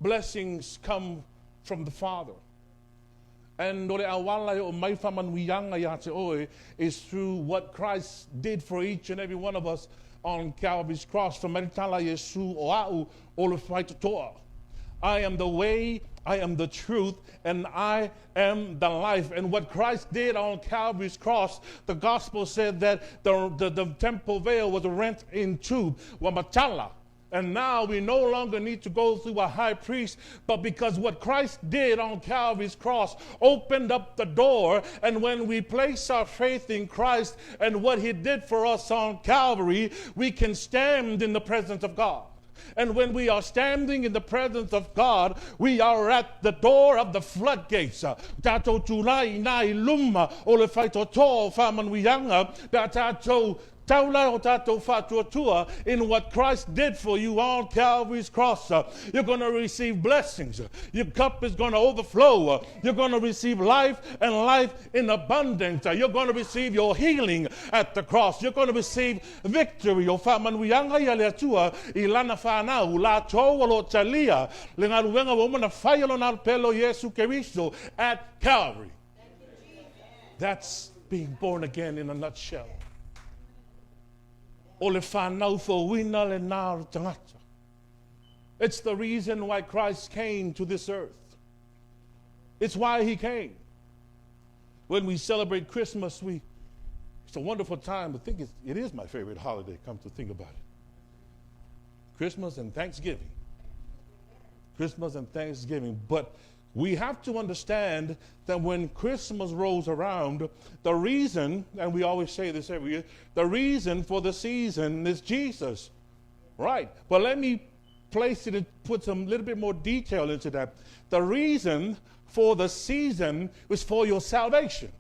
Speaker 4: Blessings come from the Father. And is through what Christ did for each and every one of us on Calvary's cross. I am the way, I am the truth, and I am the life. And what Christ did on Calvary's cross, the gospel said that the temple veil was rent in two. And now we no longer need to go through a high priest, but because what Christ did on Calvary's cross opened up the door. And when we place our faith in Christ and what he did for us on Calvary, we can stand in the presence of God. And when we are standing in the presence of God, we are at the door of the floodgates. in what Christ did for you on Calvary's cross. You're going to receive blessings. Your cup is going to overflow. You're going to receive life and life in abundance. You're going to receive your healing at the cross. You're going to receive victory. At Calvary. That's being born again in a nutshell. It's the reason why Christ came to this earth. It's why he came. When we celebrate Christmas, it's a wonderful time. I think it is my favorite holiday, come to think about it. Christmas and Thanksgiving. Christmas and Thanksgiving. But we have to understand that when Christmas rolls around, the reason, and we always say this every year, the reason for the season is Jesus. Right. But let me place it and put some little bit more detail into that. The reason for the season was for your salvation.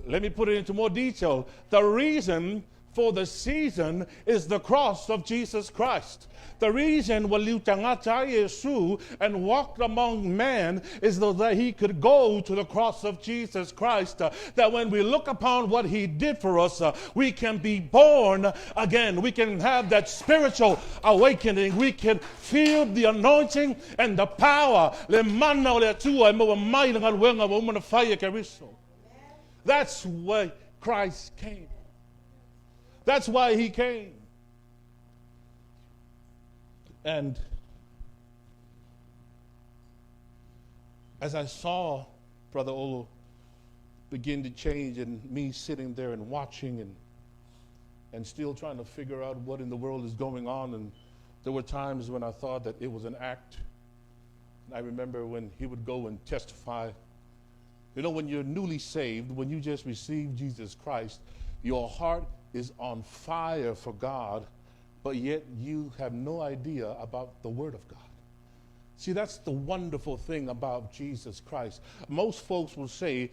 Speaker 4: Let me put it into more detail. The reason for the season is the cross of Jesus Christ. The reason Yesu and walked among men is so that he could go to the cross of Jesus Christ. That when we look upon what he did for us, we can be born again. We can have that spiritual awakening. We can feel the anointing and the power. That's why Christ came. That's why he came. And as I saw Brother Olo begin to change, and me sitting there and watching and still trying to figure out what in the world is going on, and there were times when I thought that it was an act. And I remember when he would go and testify. You know, when you're newly saved, when you just received Jesus Christ, your heart is on fire for God, but yet you have no idea about the Word of God. See, that's the wonderful thing about Jesus Christ. Most folks will say,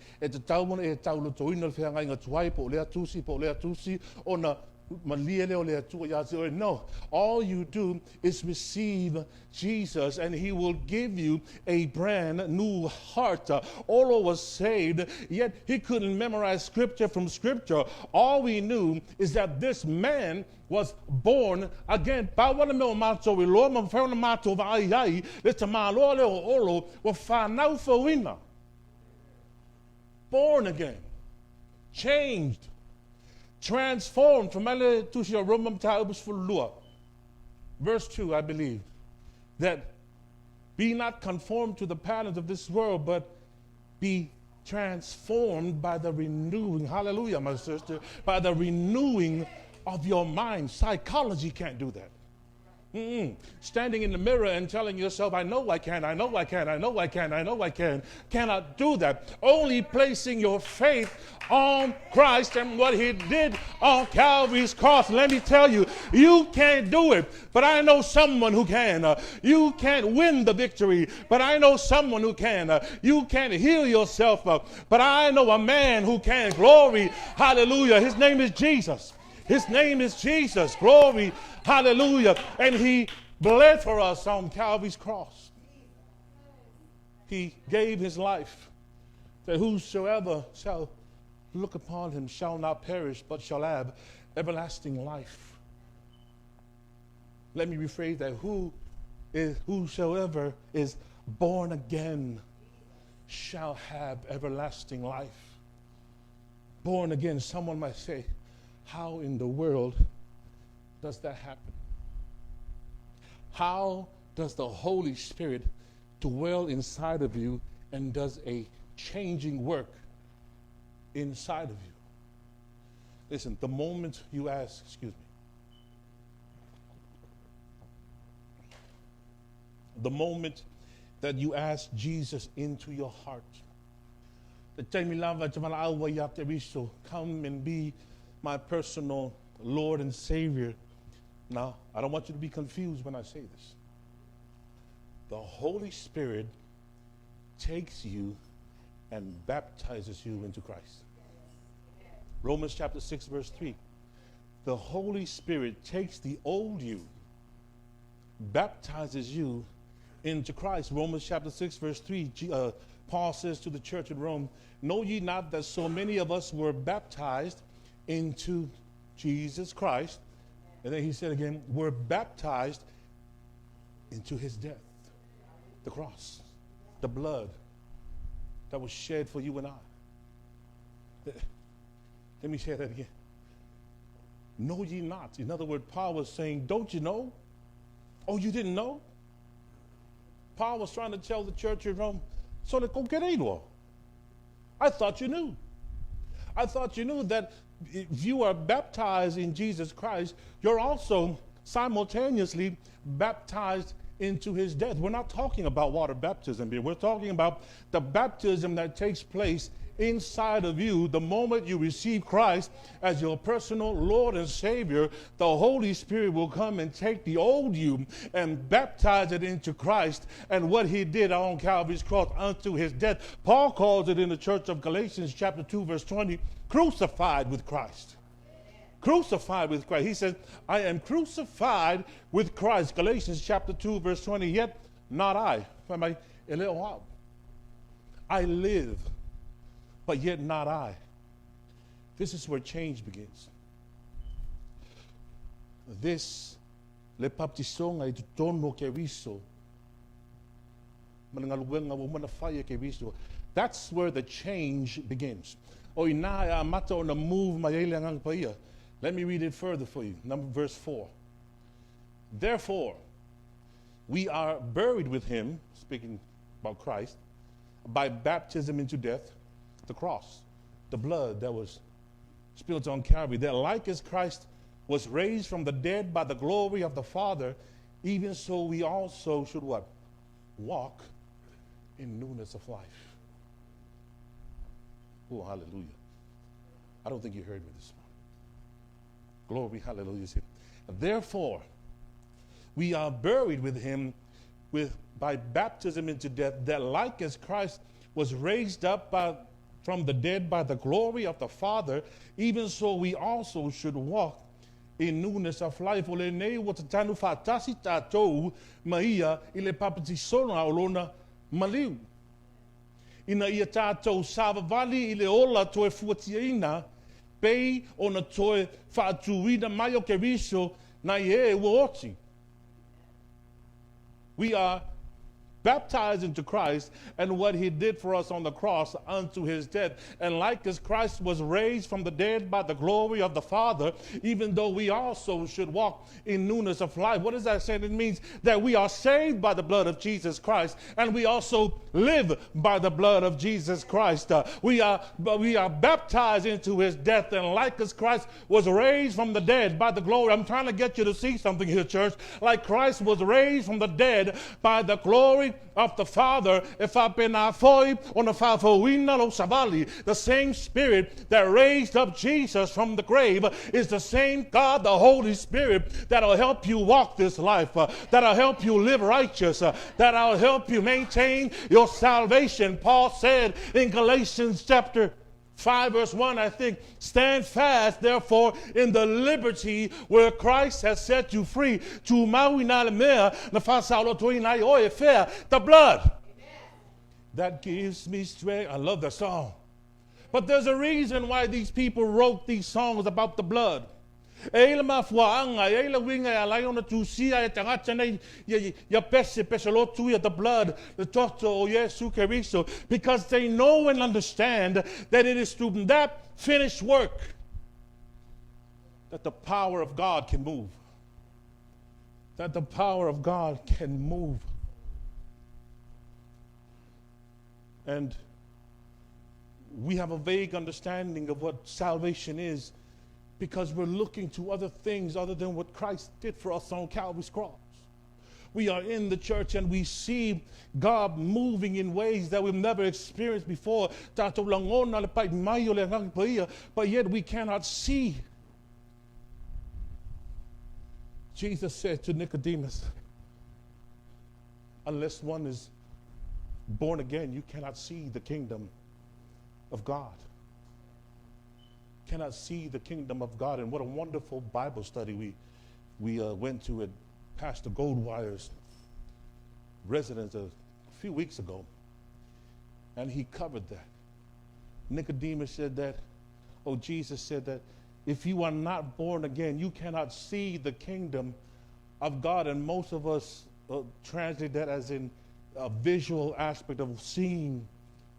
Speaker 4: no, all you do is receive Jesus and he will give you a brand new heart. Olo was saved, yet he couldn't memorize scripture from scripture. All we knew is that this man was born again. Born again, changed, transformed from verse 2, I believe, that be not conformed to the patterns of this world, but be transformed by the renewing, hallelujah, my sister, by the renewing of your mind. Psychology can't do that. Standing in the mirror and telling yourself, I know I can, I know I can, I know I can, I know I can, cannot do that. Only placing your faith on Christ and what he did on Calvary's cross. Let me tell you, you can't do it, but I know someone who can. You can't win the victory, but I know someone who can. You can't heal yourself, but I know a man who can. Glory, hallelujah. His name is Jesus. His name is Jesus. Glory, hallelujah. And he bled for us on Calvary's cross. He gave his life that whosoever shall look upon him shall not perish, but shall have everlasting life. Let me rephrase that. Whosoever is born again shall have everlasting life. Born again, someone might say, how in the world does that happen? How does the Holy Spirit dwell inside of you and does a changing work inside of you? Listen, the moment you ask, the moment that you ask Jesus into your heart, come and be my personal Lord and Savior. Now, I don't want you to be confused when I say this. The Holy Spirit takes you and baptizes you into Christ. Romans chapter 6, verse 3. the Holy Spirit takes the old you, baptizes you into Christ. Romans chapter 6, verse 3, Paul says to the church in Rome, know ye not that so many of us were baptized into Jesus Christ? And then he said again, were baptized into his death, the cross, the blood that was shed for you and I. Let me say that again. Know ye not. In other words, Paul was saying, don't you know? Oh, you didn't know? Paul was trying to tell the church in Rome, so they go get it. I thought you knew. I thought you knew that if you are baptized in Jesus Christ, you're also simultaneously baptized into his death. We're not talking about water baptism here. We're talking about the baptism that takes place inside of you the moment you receive Christ as your personal Lord and Savior. The Holy Spirit will come and take the old you and baptize it into Christ and what he did on Calvary's cross unto his death. Paul calls it in the church of Galatians chapter 2 verse 20, crucified with Christ. Crucified with Christ. He says, I am crucified with Christ. Galatians chapter 2 verse 20, yet not I. I live, but yet not I. This is where change begins. This le baptisong ay tono ke viso. That's where the change begins. Let me read it further for you. Verse 4. Therefore, we are buried with him, speaking about Christ, by baptism into death, the cross, the blood that was spilled on Calvary, that like as Christ was raised from the dead by the glory of the Father, even so we also should what? Walk in newness of life. Oh, hallelujah. I don't think you heard me this morning. Glory, hallelujah. Therefore, we are buried with him by baptism into death, that like as Christ was raised up from the dead by the glory of the Father, even so we also should walk in newness of life. Ina ia tātou savavali ile ola toe fuatiaina, pei ona toe whaatuina mai o ke riso na ie uoti. We are baptized into Christ and what he did for us on the cross unto his death. And like as Christ was raised from the dead by the glory of the Father, even though we also should walk in newness of life. What does that say? It means that we are saved by the blood of Jesus Christ and we also live by the blood of Jesus Christ. We are baptized into his death, and like as Christ was raised from the dead by the glory. I'm trying to get you to see something here, church. Like Christ was raised from the dead by the glory of the Father, the same Spirit that raised up Jesus from the grave is the same God, the Holy Spirit, that'll help you walk this life, that'll help you live righteous, that'll help you maintain your salvation. Paul said in Galatians chapter 5 verse 1, I think, stand fast, therefore, in the liberty where Christ has set you free. The blood that gives me strength. I love that song. But there's a reason why these people wrote these songs about the blood. Because they know and understand that it is through that finished work that the power of God can move. That the power of God can move. And we have a vague understanding of what salvation is, because we're looking to other things other than what Christ did for us on Calvary's cross. We are in the church and we see God moving in ways that we've never experienced before. But yet we cannot see. Jesus said to Nicodemus, unless one is born again, you cannot see the kingdom of God. cannot see the kingdom of God. And what a wonderful Bible study we went to at Pastor Goldwire's residence a few weeks ago. And he covered that. Nicodemus said that, Jesus said that, if you are not born again, you cannot see the kingdom of God. And most of us translate that as in a visual aspect of seeing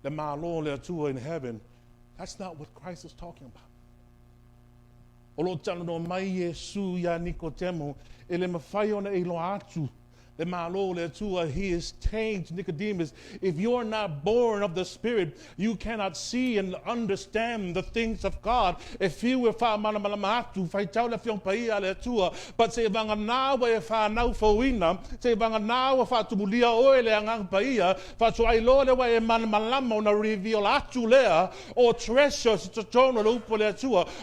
Speaker 4: the Malon Letua in heaven. That's not what Christ is talking about. He is changed, Nicodemus. If you're not born of the Spirit, you cannot see and understand the things of God. If you were but say vanganawa if I now for winna, say vanganawa fa tumulia oile angang paia, fa so I lole wa man malamo na reveal atulea or treasures to turn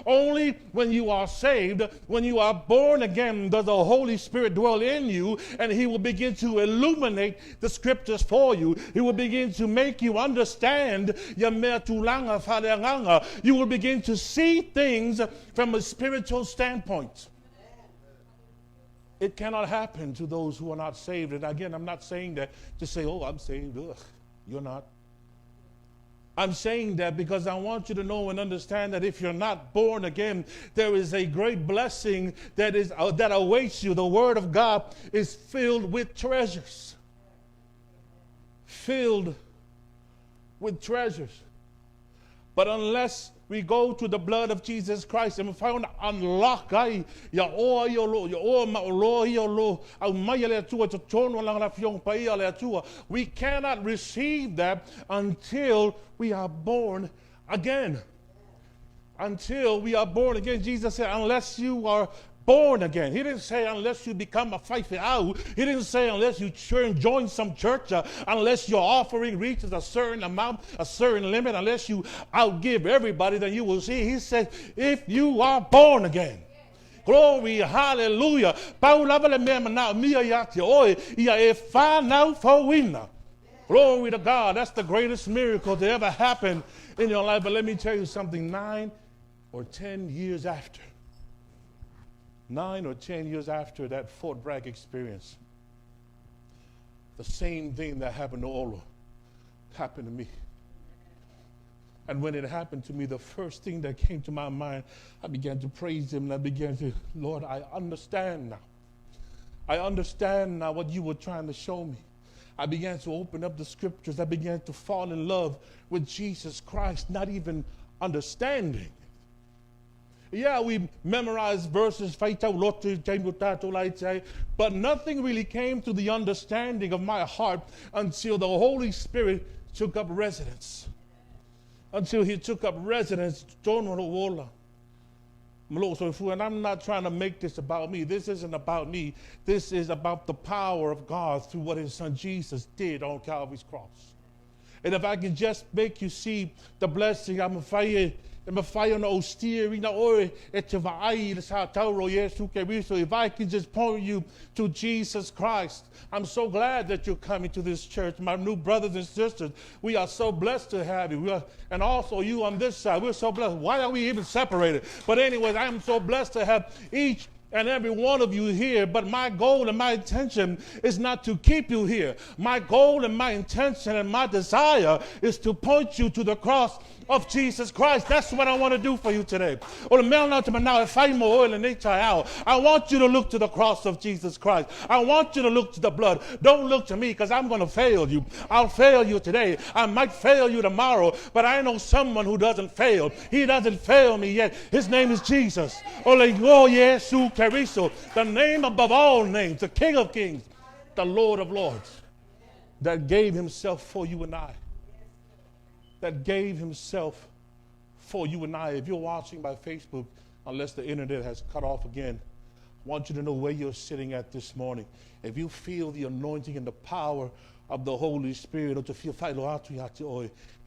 Speaker 4: only when you are saved, when you are born again, does the Holy Spirit dwell in you, and He will begin to illuminate the scriptures for you. He will begin to make you understand. You will begin to see things from a spiritual standpoint. It cannot happen to those who are not saved. And again, I'm not saying that to say, I'm saved. Ugh, you're not. I'm saying that because I want you to know and understand that if you're not born again, there is a great blessing that awaits you. The Word of God is filled with treasures. Filled with treasures. But unless we go to the blood of Jesus Christ and found unlock we cannot receive that until we are born again. Until we are born again. Jesus said, unless you are born again. He didn't say unless you become a faithful out. He didn't say unless you join some church, unless your offering reaches a certain amount, a certain limit, unless you outgive everybody, then you will see. He said, if you are born again. Glory, hallelujah. Glory to God. That's the greatest miracle to ever happen in your life. But let me tell you something, 9 or 10 years after, 9 or 10 years after that Fort Bragg experience, the same thing that happened to Ola happened to me. And when it happened to me, the first thing that came to my mind, I began to praise Him, and I began to, Lord, I understand now. I understand now what you were trying to show me. I began to open up the scriptures. I began to fall in love with Jesus Christ, not even understanding. Yeah, we memorized verses, but nothing really came to the understanding of my heart until the Holy Spirit took up residence. Until He took up residence. And I'm not trying to make this about me. This isn't about me. This is about the power of God through what His Son Jesus did on Calvary's cross. And if I can just make you see the blessing, I'm a fire. If I can just point you to Jesus Christ, I'm so glad that you're coming to this church. My new brothers and sisters, we are so blessed to have you. And also you on this side, we're so blessed. Why are we even separated? But anyways, I'm so blessed to have each and every one of you here, but my goal and my intention is not to keep you here. My goal and my intention and my desire is to point you to the cross of Jesus Christ. That's what I want to do for you today. I want you to look to the cross of Jesus Christ. I want you to look to the blood. Don't look to me, because I'm going to fail you. I'll fail you today. I might fail you tomorrow, but I know someone who doesn't fail. He doesn't fail me yet. His name is Jesus. The name above all names, the King of Kings, the Lord of Lords, that gave Himself for you and I. That gave Himself for you and I. If you're watching by Facebook, unless the internet has cut off again, I want you to know where you're sitting at this morning. If you feel the anointing and the power of the Holy Spirit, or to feel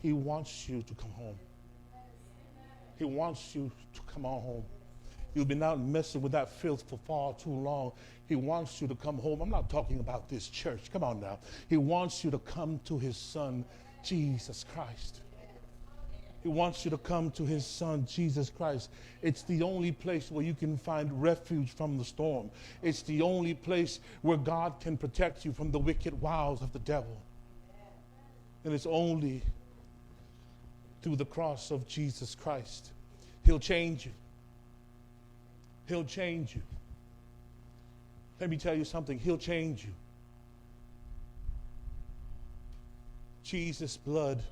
Speaker 4: He wants you to come home. He wants you to come on home. You've been out messing with that filth for far too long. He wants you to come home. I'm not talking about this church. Come on now. He wants you to come to His Son, Jesus Christ. He wants you to come to his son, Jesus Christ. It's the only place where you can find refuge from the storm. It's the only place where God can protect you from the wicked wiles of the devil. And it's only through the cross of Jesus Christ. He'll change you. He'll change you. Let me tell you something. He'll change you. Jesus' blood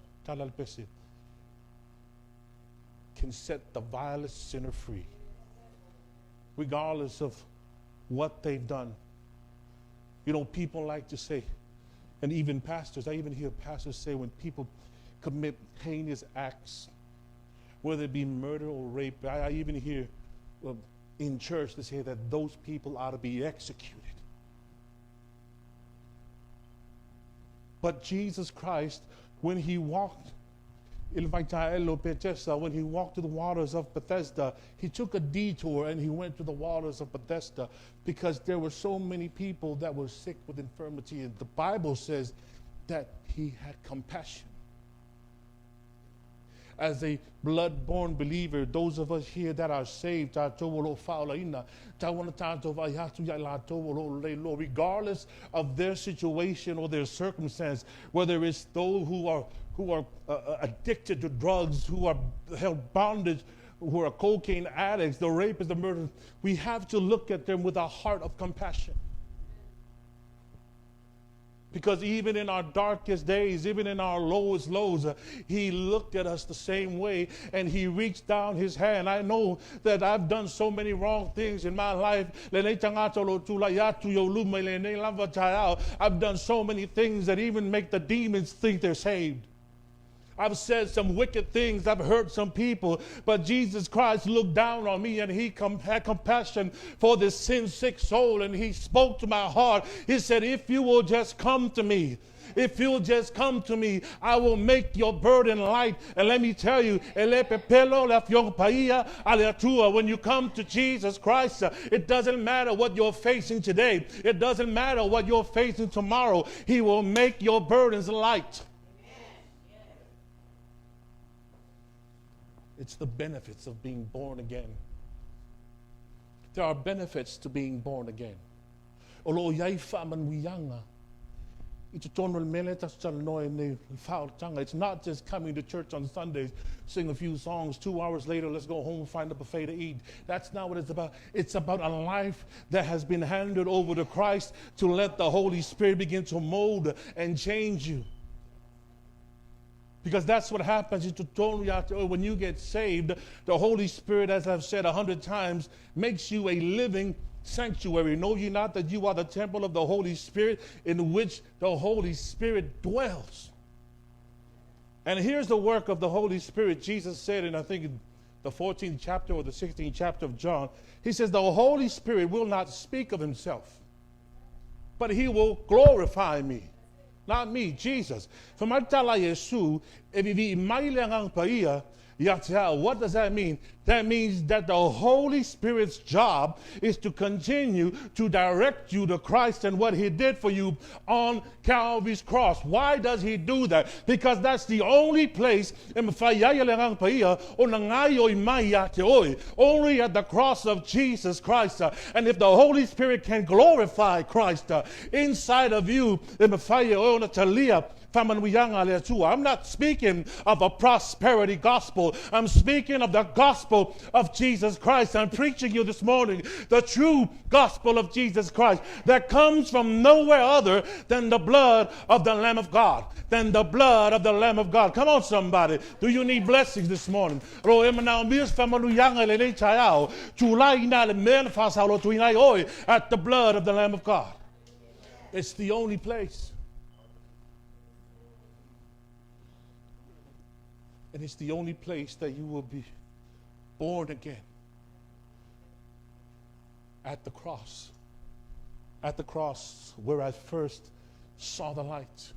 Speaker 4: can set the vilest sinner free, regardless of what they've done. You know, people like to say, and even pastors, I even hear pastors say when people commit heinous acts, whether it be murder or rape, I even hear in church they say that those people ought to be executed. But Jesus Christ, when he walked to the waters of Bethesda, he took a detour and he went to the waters of Bethesda because there were so many people that were sick with infirmity. And the Bible says that he had compassion. As a blood-born believer, those of us here that are saved, regardless of their situation or their circumstance, whether it's those who are addicted to drugs, who are held bondage, who are cocaine addicts, the rapists, the murderers, we have to look at them with a heart of compassion. Because even in our darkest days, even in our lowest lows, he looked at us the same way and he reached down his hand. I know that I've done so many wrong things in my life. I've done so many things that even make the demons think they're saved. I've said some wicked things. I've hurt some people. But Jesus Christ looked down on me and he had compassion for this sin-sick soul. And he spoke to my heart. He said, if you will just come to me, if you'll just come to me, I will make your burden light. And let me tell you, when you come to Jesus Christ, it doesn't matter what you're facing today. It doesn't matter what you're facing tomorrow. He will make your burdens light. It's the benefits of being born again. There are benefits to being born again. It's not just coming to church on Sundays, sing a few songs, 2 hours later, let's go home, find a buffet to eat. That's not what it's about. It's about a life that has been handed over to Christ to let the Holy Spirit begin to mold and change you. Because that's what happens when you get saved. The Holy Spirit, as I've said 100 times, makes you a living sanctuary. Know ye not that you are the temple of the Holy Spirit, in which the Holy Spirit dwells? And here's the work of the Holy Spirit. Jesus said, and I think in the 14th chapter or the 16th chapter of John, he says, the Holy Spirit will not speak of himself, but he will glorify me. Not me, Jesus. What does that mean? That means that the Holy Spirit's job is to continue to direct you to Christ and what he did for you on Calvary's cross. Why does he do that? Because that's the only place only at the cross of Jesus Christ. And if the Holy Spirit can glorify Christ inside of you, I'm not speaking of a prosperity gospel. I'm speaking of the gospel of Jesus Christ. I'm preaching you this morning the true gospel of Jesus Christ that comes from nowhere other than the blood of the Lamb of God. Than the blood of the Lamb of God. Come on, somebody. Do you need blessings this morning? At the blood of the Lamb of God. It's the only place. And it's the only place that you will be born again. At the cross. At the cross where I first saw the light.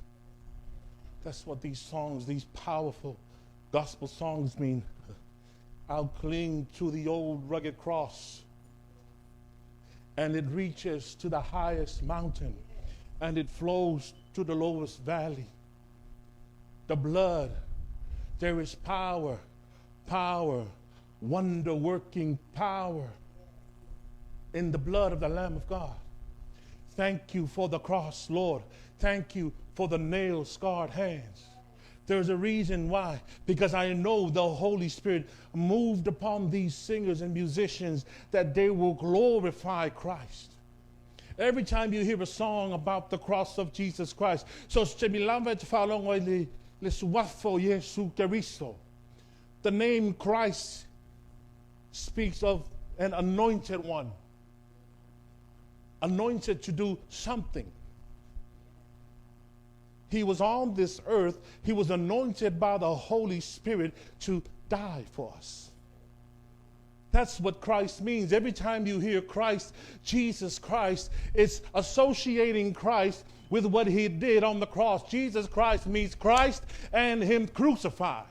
Speaker 4: That's what these songs, these powerful gospel songs mean. I'll cling to the old rugged cross. And it reaches to the highest mountain. And it flows to the lowest valley. The blood There is power, wonder-working power in the blood of the Lamb of God. Thank you for the cross, Lord. Thank you for the nail-scarred hands. There's a reason why. Because I know the Holy Spirit moved upon these singers and musicians that they will glorify Christ. Every time you hear a song about the cross of Jesus Christ, so the name Christ speaks of an anointed one, anointed to do something. He was on this earth. He was anointed by the Holy Spirit to die for us. That's what Christ means. Every time you hear Christ, Jesus Christ, it's associating Christ with what he did on the cross. Jesus Christ means Christ and him crucified.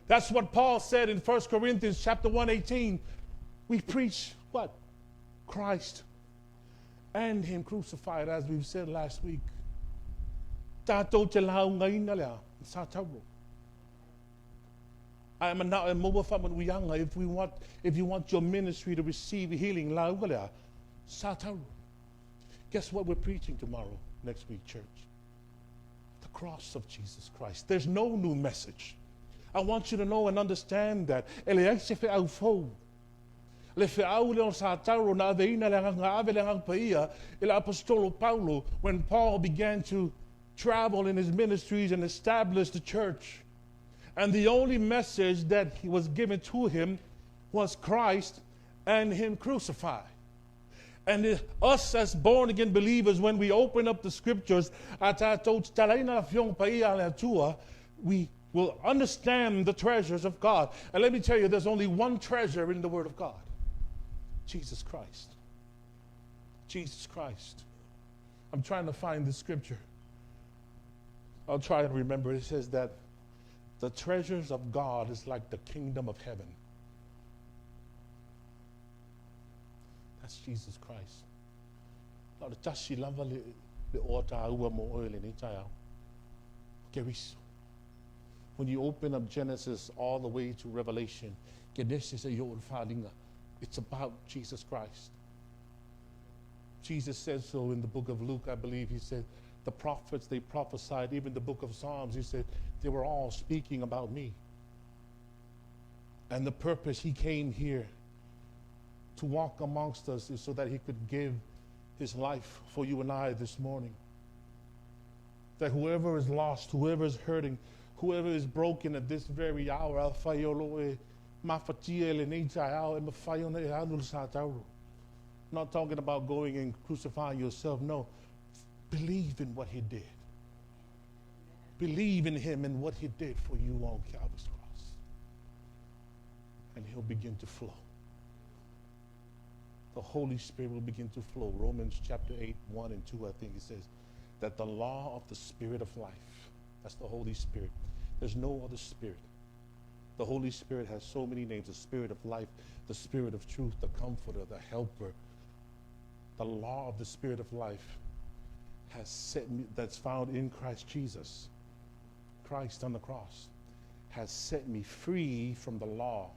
Speaker 4: That's what Paul said in 1 Corinthians chapter 1:18. We preach what? Christ and him crucified, as we've said last week. If you want your ministry to receive healing, guess what we're preaching tomorrow, next week, church? The cross of Jesus Christ. There's no new message. I want you to know and understand that. When Paul began to travel in his ministries and establish the church, and the only message that he was given to him was Christ and him crucified. And us as born-again believers, when we open up the scriptures, we will understand the treasures of God. And let me tell you, there's only one treasure in the Word of God. Jesus Christ. Jesus Christ. I'm trying to find the scripture. I'll try and remember. It says that the treasures of God is like the kingdom of heaven. That's Jesus Christ. When you open up Genesis all the way to Revelation, it's about Jesus Christ. Jesus said so in the book of Luke, I believe. He said, the prophets, they prophesied, even the book of Psalms, he said, they were all speaking about me. And the purpose he came here to walk amongst us is so that he could give his life for you and I this morning. That whoever is lost, whoever is hurting, whoever is broken at this very hour, not talking about going and crucifying yourself, no. Believe in what he did. Believe in him and what he did for you on Calvary's cross. And he'll begin to flow. The Holy Spirit will begin to flow. Romans chapter 8, 1 and 2, I think it says that the law of the Spirit of life, that's the Holy Spirit. There's no other spirit. The Holy Spirit has so many names: the Spirit of life, the Spirit of truth, the Comforter, the Helper. The law of the Spirit of life has set me, that's found in Christ Jesus. Christ on the cross has set me free from the law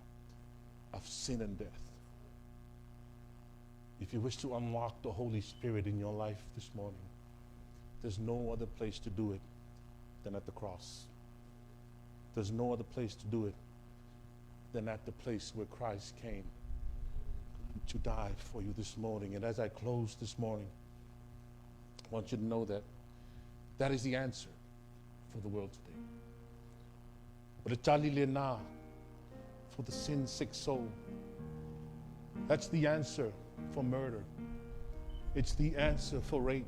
Speaker 4: of sin and death. If you wish to unlock the Holy Spirit in your life this morning, there's no other place to do it than at the cross. There's no other place to do it than at the place where Christ came to die for you this morning. And as I close this morning, I want you to know that that is the answer for the world today. For the sin-sick soul. That's the answer for murder. It's the answer for rape.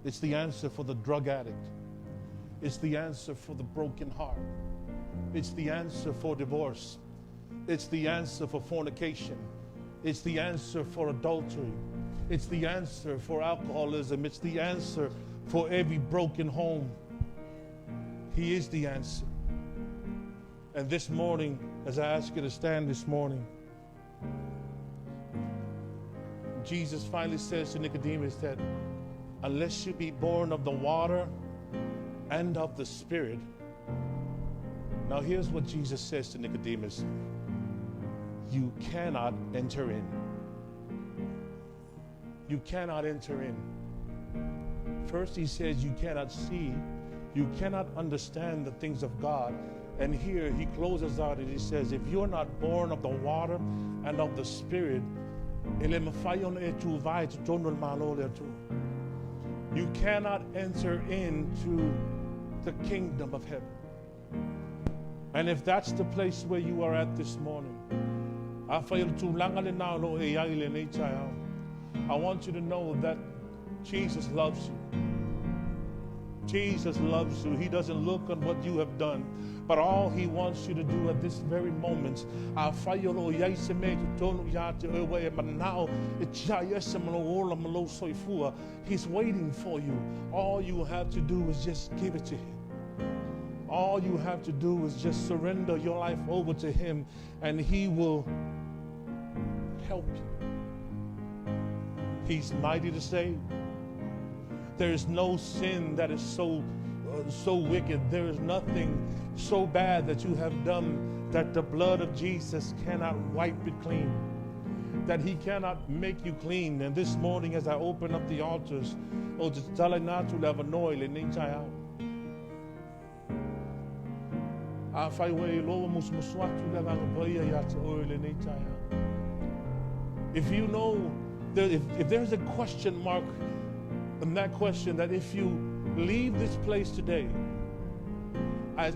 Speaker 4: It's the answer for the drug addict. It's the answer for the broken heart. It's the answer for divorce. It's the answer for fornication. It's the answer for adultery. It's the answer for alcoholism. It's the answer for every broken home. He is the answer. And this morning, as I ask you to stand this morning, Jesus finally says to Nicodemus that unless you be born of the water and of the Spirit, Now here's what Jesus says to Nicodemus. You cannot enter in. You cannot enter in. First he says you cannot see, you cannot understand the things of God. And here he closes out and he says, if you're not born of the water and of the Spirit, you cannot enter into the kingdom of heaven. And if that's the place where you are at this morning, I want you to know that Jesus loves you. Jesus loves you. He doesn't look on what you have done, but all he wants you to do at this very moment, he's waiting for you. All you have to do is just give it to him. All you have to do is just surrender your life over to him, and he will help you. He's mighty to save. There is no sin that is so wicked. There is nothing so bad that you have done that the blood of Jesus cannot wipe it clean, that he cannot make you clean. And this morning as I open up the altars, if you know, if there's a question mark in that question, that if you leave this place today, and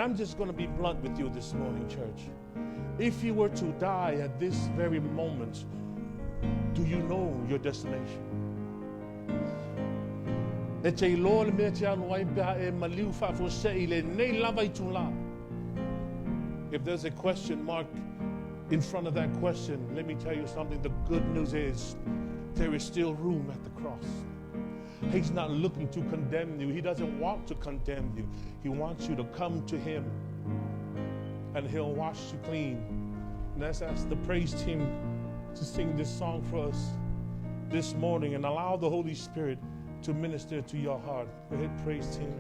Speaker 4: I'm just going to be blunt with you this morning, church. If you were to die at this very moment, do you know your destination? If there's a question mark in front of that question, let me tell you something. The good news is there is still room at the cross. He's not looking to condemn you. He doesn't want to condemn you. He wants you to come to him, and he'll wash you clean. And let's ask the praise team to sing this song for us this morning, and allow the Holy Spirit to minister to your heart. Go ahead, praise team.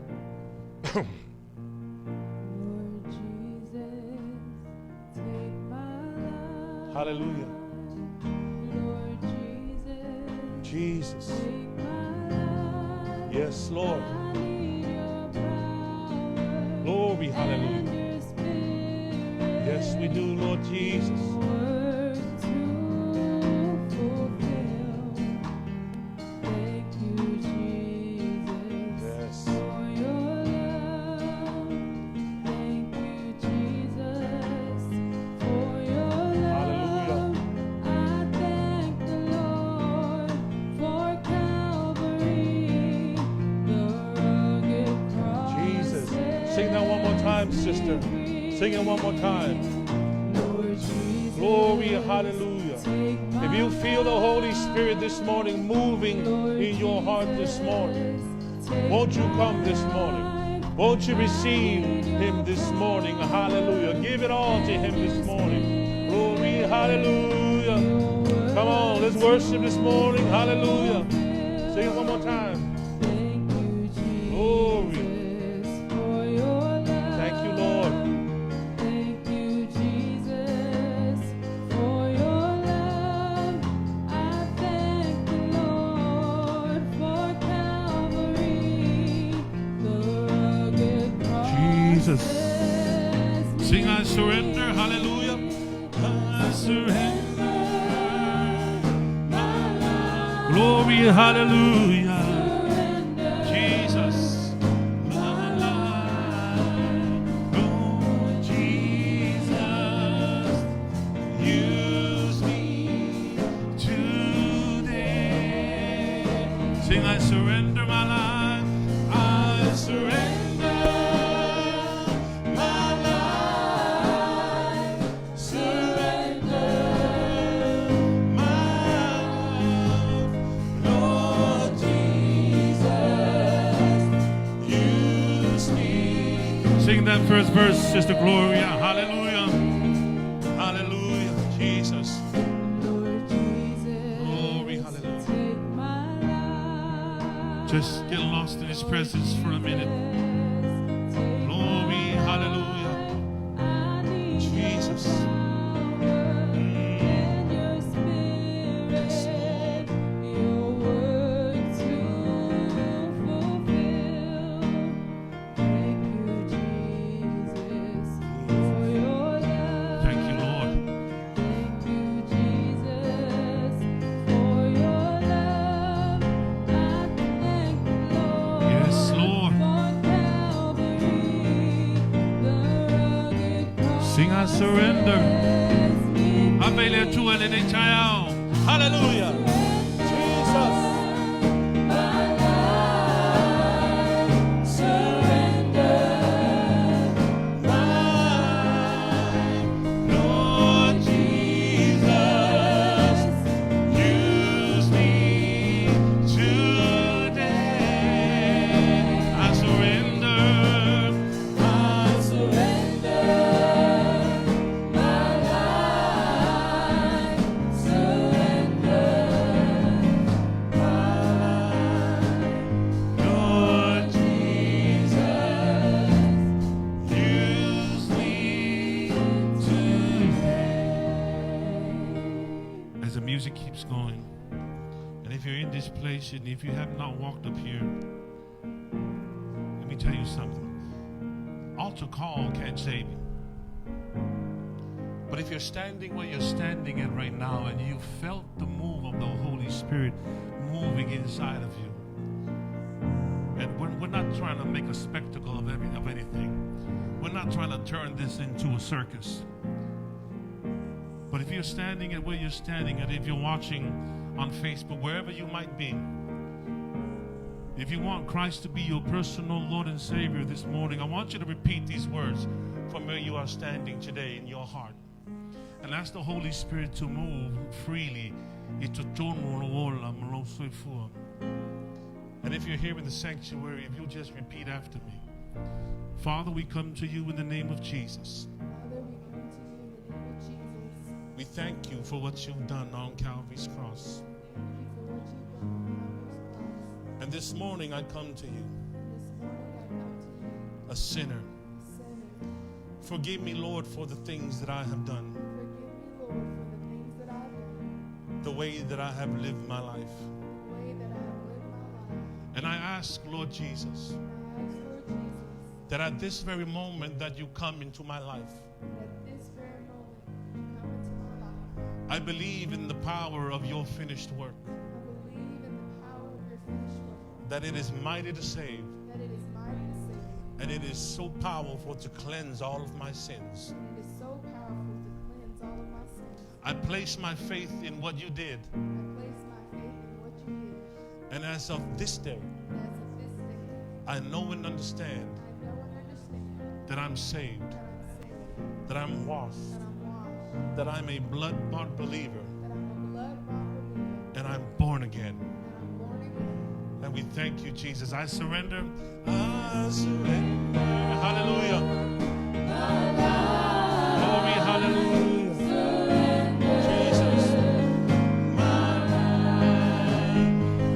Speaker 4: Hallelujah.
Speaker 1: Lord
Speaker 4: Jesus. Yes, Lord. Glory, hallelujah. Yes, we do, Lord Jesus. Sister, sing it one more time. Glory, hallelujah. If you feel the Holy Spirit this morning moving in your heart this morning, won't you come this morning? Won't you receive him this morning? Hallelujah. Give it all to him this morning. Glory, hallelujah. Come on, let's worship this morning. Hallelujah. Sing it one more time. Glory. Sing, I surrender, hallelujah. I surrender my life. Glory, hallelujah. Jesus, my life. Lord Jesus, use me today. Sing, I surrender my life. I surrender. Sing that first verse, Sister Gloria. Hallelujah. Hallelujah. Jesus. Lord Jesus, glory. Hallelujah. Take my life. Just
Speaker 5: Get lost in His presence for a minute. Glory, hallelujah. Jesus. Sing I surrender. Hallelujah.
Speaker 4: Jesus.
Speaker 5: Keeps going. And if you're in this place and if you have not walked up here, let me tell you something. Altar call can't save you. But if you're standing where you're standing at right now and you felt the move of the Holy Spirit moving inside of you, and we're not trying to make a spectacle of anything. We're not trying to turn this into a circus. But if you're standing at where you're standing, and if you're watching on Facebook, wherever you might be, if you want Christ to be your personal Lord and Savior this morning, I want you to repeat these words from where you are standing today in your heart. And ask the Holy Spirit to move freely. And if you're here in the sanctuary, if you'll just repeat after me. Father, we come to you in the name of Jesus. We thank you for what you've done on Calvary's cross. And this morning I come to you, a sinner. Forgive me, Lord, for the things that I have done, the way that I have lived my life. And I ask, Lord Jesus, that at this very moment that you come into my life, I believe in the power of your finished work. That it is mighty to save. And it is so powerful to cleanse all of my sins. I place my faith in what you did. And as of this day, I know and understand that I'm saved, that I'm washed, that I'm a blood-bought believer, and I'm born again. And we thank you, Jesus. I surrender. I surrender. Hallelujah. Glory, hallelujah. Jesus. My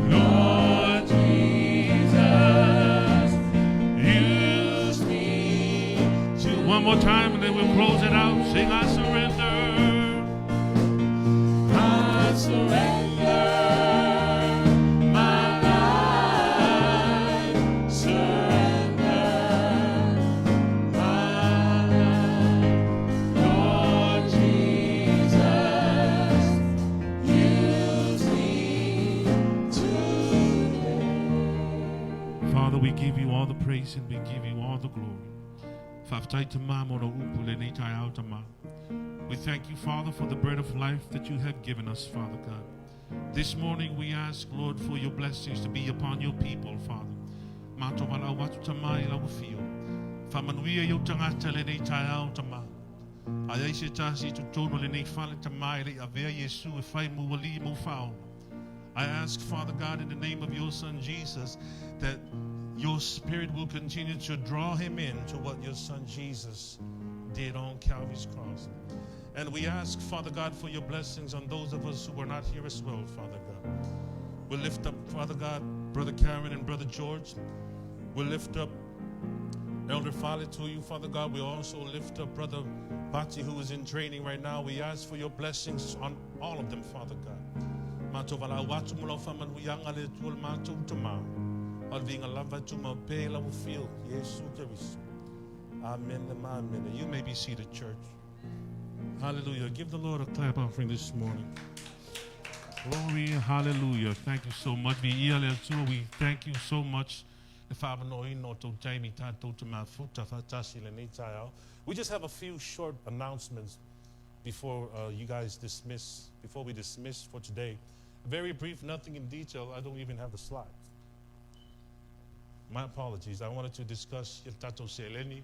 Speaker 5: Lord Jesus, use me to. One more time and then we'll close it out. Sing, I surrender. I surrender. We give you all the praise and we give you all the glory. We thank you, Father, for the bread of life that you have given us, Father God. This morning we ask, Lord, for your blessings to be upon your people, Father. I ask, Father God, in the name of your Son Jesus, that your Spirit will continue to draw him into what your Son Jesus did on Calvary's cross. And we ask, Father God, for your blessings on those of us who are not here as well, Father God. We lift up, Father God, Brother Karen and Brother George. We'll lift up Elder Folly to you, Father God. We also lift up Brother Bati, who is in training right now. We ask for your blessings on all of them, Father God. Mato wala watu mula faman huyanga le tuol mato utama. Alvinga lava tuma pela will feel. Yesu Christ. Amen. Amen. You may be seated, church. Hallelujah. Give the Lord a clap offering this morning. Glory, hallelujah. Thank you so much. We thank you so much. We just have a few short announcements before before we dismiss for today. Very brief, nothing in detail. I don't even have the slides. My apologies. I wanted to discuss Tato Seleni.